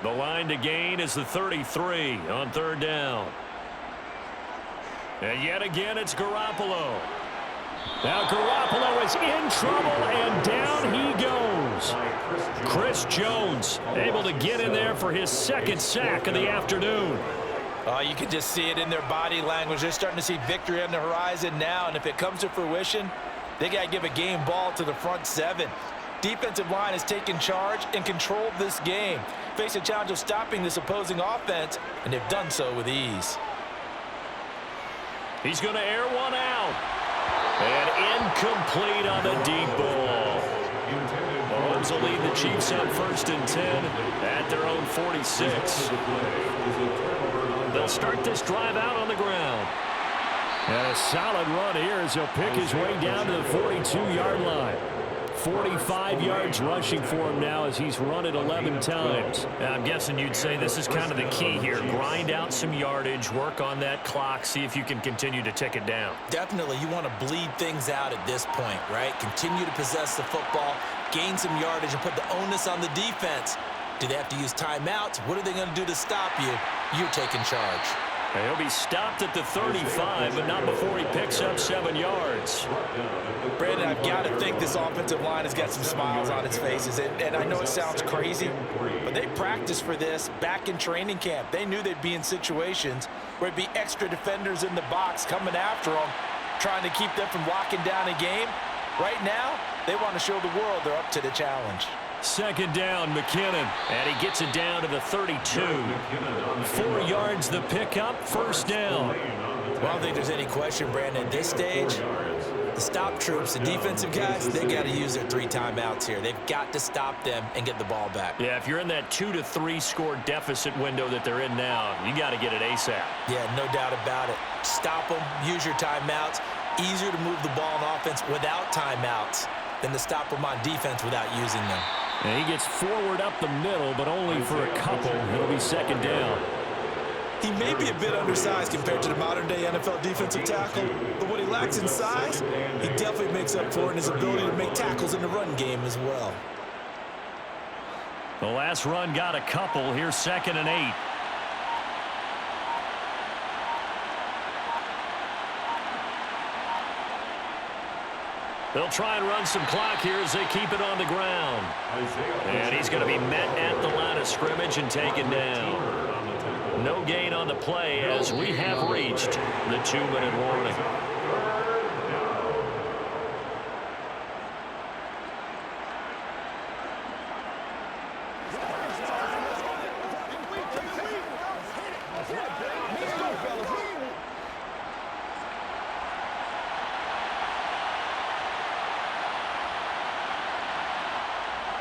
The line to gain is the 33 on 3rd down. And yet again, it's Garoppolo. Now Garoppolo is in trouble, and down he goes. Chris Jones able to get in there for his second sack of the afternoon. Oh, you can just see it in their body language. They're starting to see victory on the horizon now, and if it comes to fruition, they got to give a game ball to the front seven. Defensive line has taken charge and controlled this game. Face a challenge of stopping this opposing offense, and they've done so with ease. He's going to air one out. And incomplete on the deep ball. Mahomes will lead the Chiefs up 1st and 10 at their own 46. They'll start this drive out on the ground. And a solid run here as he'll pick his way down to the 42-yard line. 45 yards rushing for him now as he's run it 11 times. I'm guessing you'd say this is kind of the key here. Grind out some yardage, work on that clock, see if you can continue to tick it down. Definitely, you want to bleed things out at this point, right? Continue to possess the football, gain some yardage, and put the onus on the defense. Do they have to use timeouts? What are they going to do to stop you? You're taking charge. And he'll be stopped at the 35, but not before he picks up 7 yards. Brandon, I've got to think this offensive line has got some smiles on its faces. And I know it sounds crazy, but they practiced for this back in training camp. They knew they'd be in situations where it'd be extra defenders in the box coming after them, trying to keep them from locking down a game. Right now, they want to show the world they're up to the challenge. 2nd down, McKinnon, and he gets it down to the 32. 4 yards the pickup, 1st down. Well, I don't think there's any question, Brandon, at this stage, the stop troops, the defensive guys, they got to use their 3 timeouts here. They've got to stop them and get the ball back. Yeah, if you're in that 2 to 3 score deficit window that they're in now, you got to get it ASAP. Yeah, no doubt about it. Stop them, use your timeouts. Easier to move the ball on offense without timeouts than to stop them on defense without using them. And he gets forward up the middle, but only for a couple. It'll be 2nd down. He may be a bit undersized compared to the modern-day NFL defensive tackle, but what he lacks in size, he definitely makes up for in his ability to make tackles in the run game as well. The last run got a couple. Here's 2nd and 8. They'll try and run some clock here as they keep it on the ground. And he's going to be met at the line of scrimmage and taken down. No gain on the play as we have reached the 2-minute warning.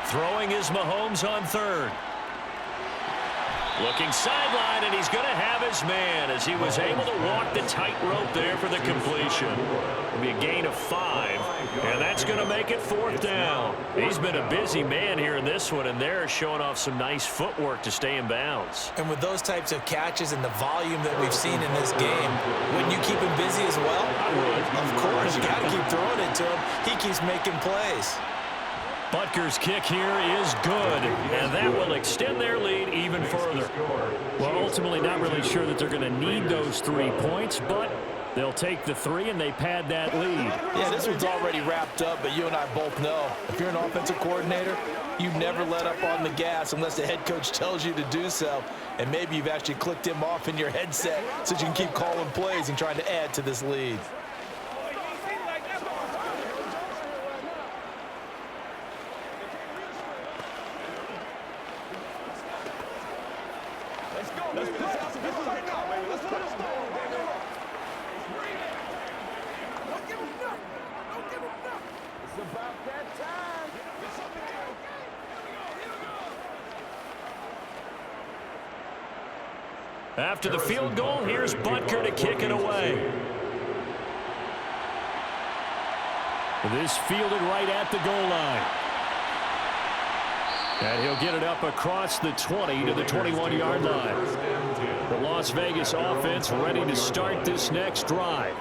Throwing is Mahomes on 3rd. Looking sideline, and he's going to have his man as he was able to walk the tightrope there for the completion. It'll be a gain of 5, and that's going to make it 4th down. He's been a busy man here in this one, and they're showing off some nice footwork to stay in bounds. And with those types of catches and the volume that we've seen in this game, wouldn't you keep him busy as well? I would. Of course, you got to keep throwing it to him. He keeps making plays. Butker's kick here is good, and that will extend their lead even further. Well, ultimately not really sure that they're going to need those 3 points, but they'll take the 3 and they pad that lead. Yeah, this one's already wrapped up, but you and I both know if you're an offensive coordinator, you never let up on the gas unless the head coach tells you to do so. And maybe you've actually clicked him off in your headset so you can keep calling plays and trying to add to this lead. After the field goal, here's Butker to kick it away. This fielded right at the goal line. And he'll get it up across the 20 to the 21-yard line. The Las Vegas offense ready to start this next drive.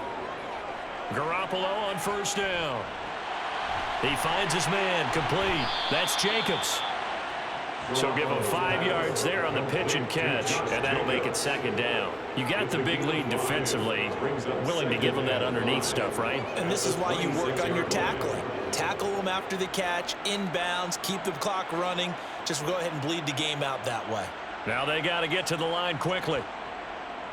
Garoppolo on 1st down. He finds his man complete. That's Jacobs. So give him 5 yards there on the pitch and catch, and that'll make it second down. You got the big lead defensively, willing to give him that underneath stuff, right? And this is why you work on your tackling. Tackle them after the catch, inbounds, keep the clock running. Just go ahead and bleed the game out that way. Now they got to get to the line quickly.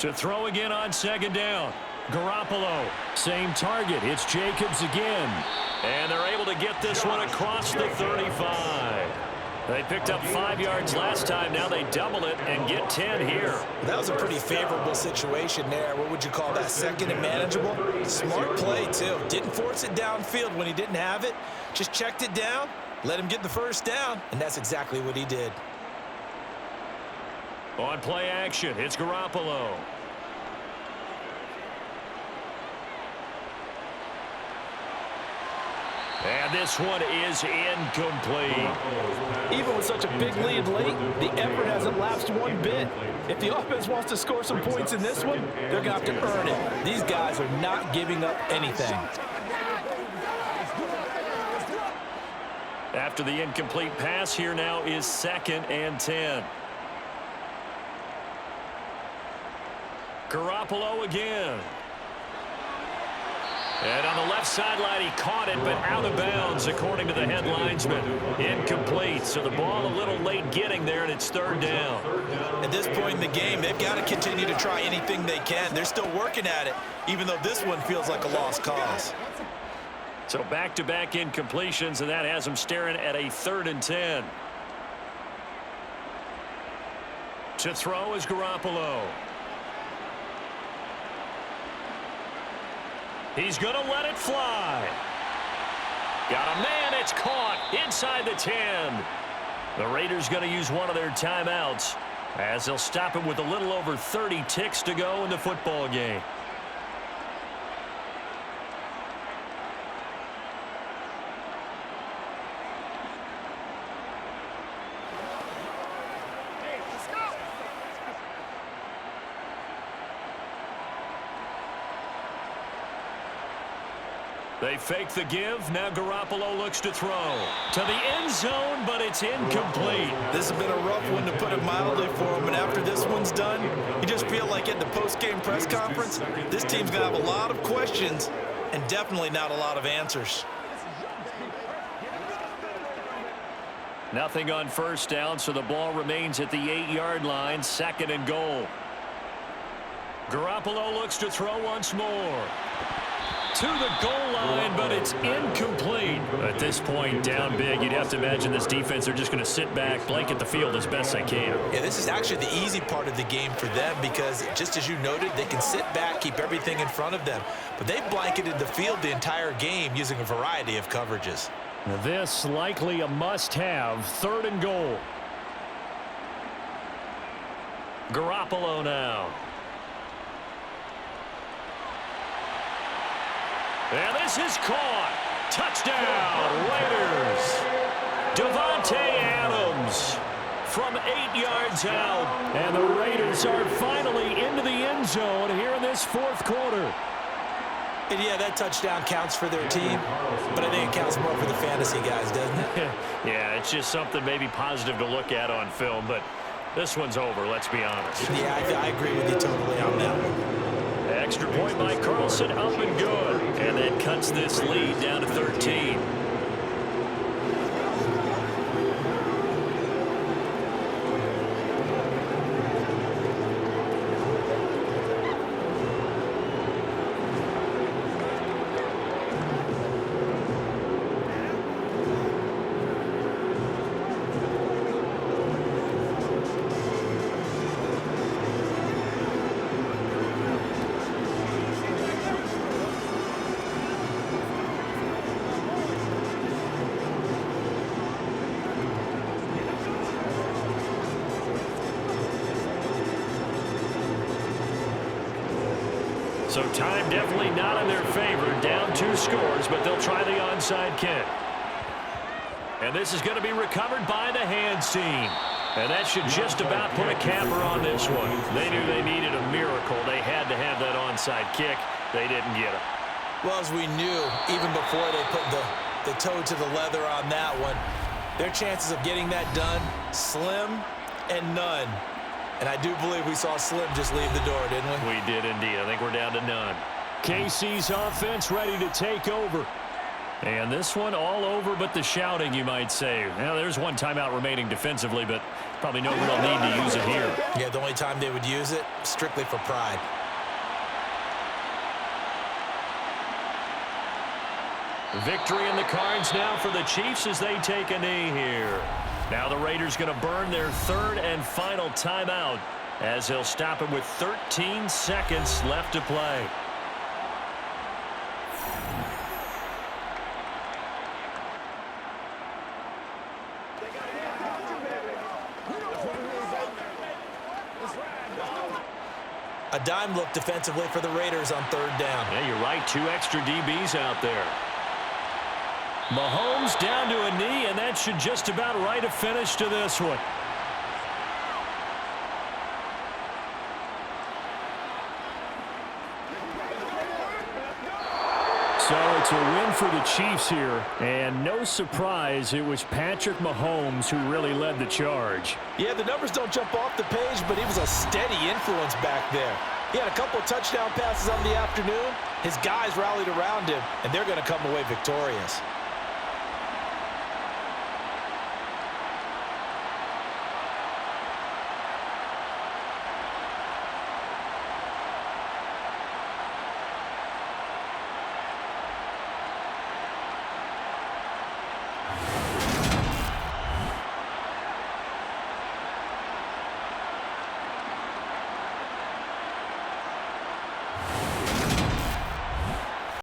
To throw again on second down. Garoppolo, same target. It's Jacobs again. And they're able to get this one across the 35. They picked up 5 yards last time. Now they double it and get 10 here. That was a pretty favorable situation there. What would you call that? Second and manageable? Smart play, too. Didn't force it downfield when he didn't have it. Just checked it down, let him get the first down, and that's exactly what he did. On play action, it's Garoppolo. And this one is incomplete. Even with such a big lead late, the effort hasn't lapsed one bit. If the offense wants to score some points in this one, they're going to have to earn it. These guys are not giving up anything. After the incomplete pass, here now is 2nd and 10. Garoppolo again. And on the left sideline, he caught it, but out of bounds, according to the head linesman. Incomplete, so the ball a little late getting there, and it's 3rd down. At this point in the game, they've got to continue to try anything they can. They're still working at it, even though this one feels like a lost cause. So back-to-back incompletions, and that has them staring at a 3rd and 10. To throw is Garoppolo. He's going to let it fly. Got a man, it's caught inside the 10. The Raiders going to use one of their timeouts as they'll stop it with a little over 30 ticks to go in the football game. They fake the give. Now Garoppolo looks to throw to the end zone, but it's incomplete. This has been a rough one, to put it mildly, for him. And after this one's done, you just feel like at the post-game press conference, this team's going to have a lot of questions and definitely not a lot of answers. Nothing on first down, so the ball remains at the 8-yard line. 2nd and goal. Garoppolo looks to throw once more. To the goal line, but it's incomplete. At this point, down big, you'd have to imagine this defense, they're just going to sit back, blanket the field as best they can. Yeah, this is actually the easy part of the game for them because, just as you noted, they can sit back, keep everything in front of them. But they've blanketed the field the entire game using a variety of coverages. Now this likely a must-have. 3rd and goal. Garoppolo now. And this is caught. Touchdown, Raiders. Devontae Adams from 8 yards out. And the Raiders are finally into the end zone here in this 4th quarter. And yeah, that touchdown counts for their team, but I think it counts more for the fantasy guys, doesn't it? Yeah, it's just something maybe positive to look at on film, but this one's over, let's be honest. Yeah, I agree with you totally on that one. Extra point by Carlson, up and good. And that cuts this lead down to 13. So time definitely not in their favor. Down 2 scores, but they'll try the onside kick. And this is going to be recovered by the hands team. And that should just about put a capper on this one. They knew they needed a miracle. They had to have that onside kick. They didn't get it. Well, as we knew, even before they put the toe to the leather on that one, Their chances of getting that done, slim and none. And I do believe we saw Slim just leave the door, didn't we? We did indeed. I think we're down to none. KC's offense ready to take over. And this one all over but the shouting, you might say. Now, there's one timeout remaining defensively, but probably no real need to use it here. Yeah, the only time they would use it, strictly for pride. Victory in the cards now for the Chiefs as they take a knee here. Now the Raiders going to burn their third and final timeout as they'll stop it with 13 seconds left to play. A dime look defensively for the Raiders on third down. Yeah, you're right. 2 extra DBs out there. Mahomes down to a knee, and that should just about write a finish to this one. So it's a win for the Chiefs here, and no surprise, it was Patrick Mahomes who really led the charge. Yeah, the numbers don't jump off the page, but he was a steady influence back there. He had a couple of touchdown passes on the afternoon. His guys rallied around him, and they're going to come away victorious.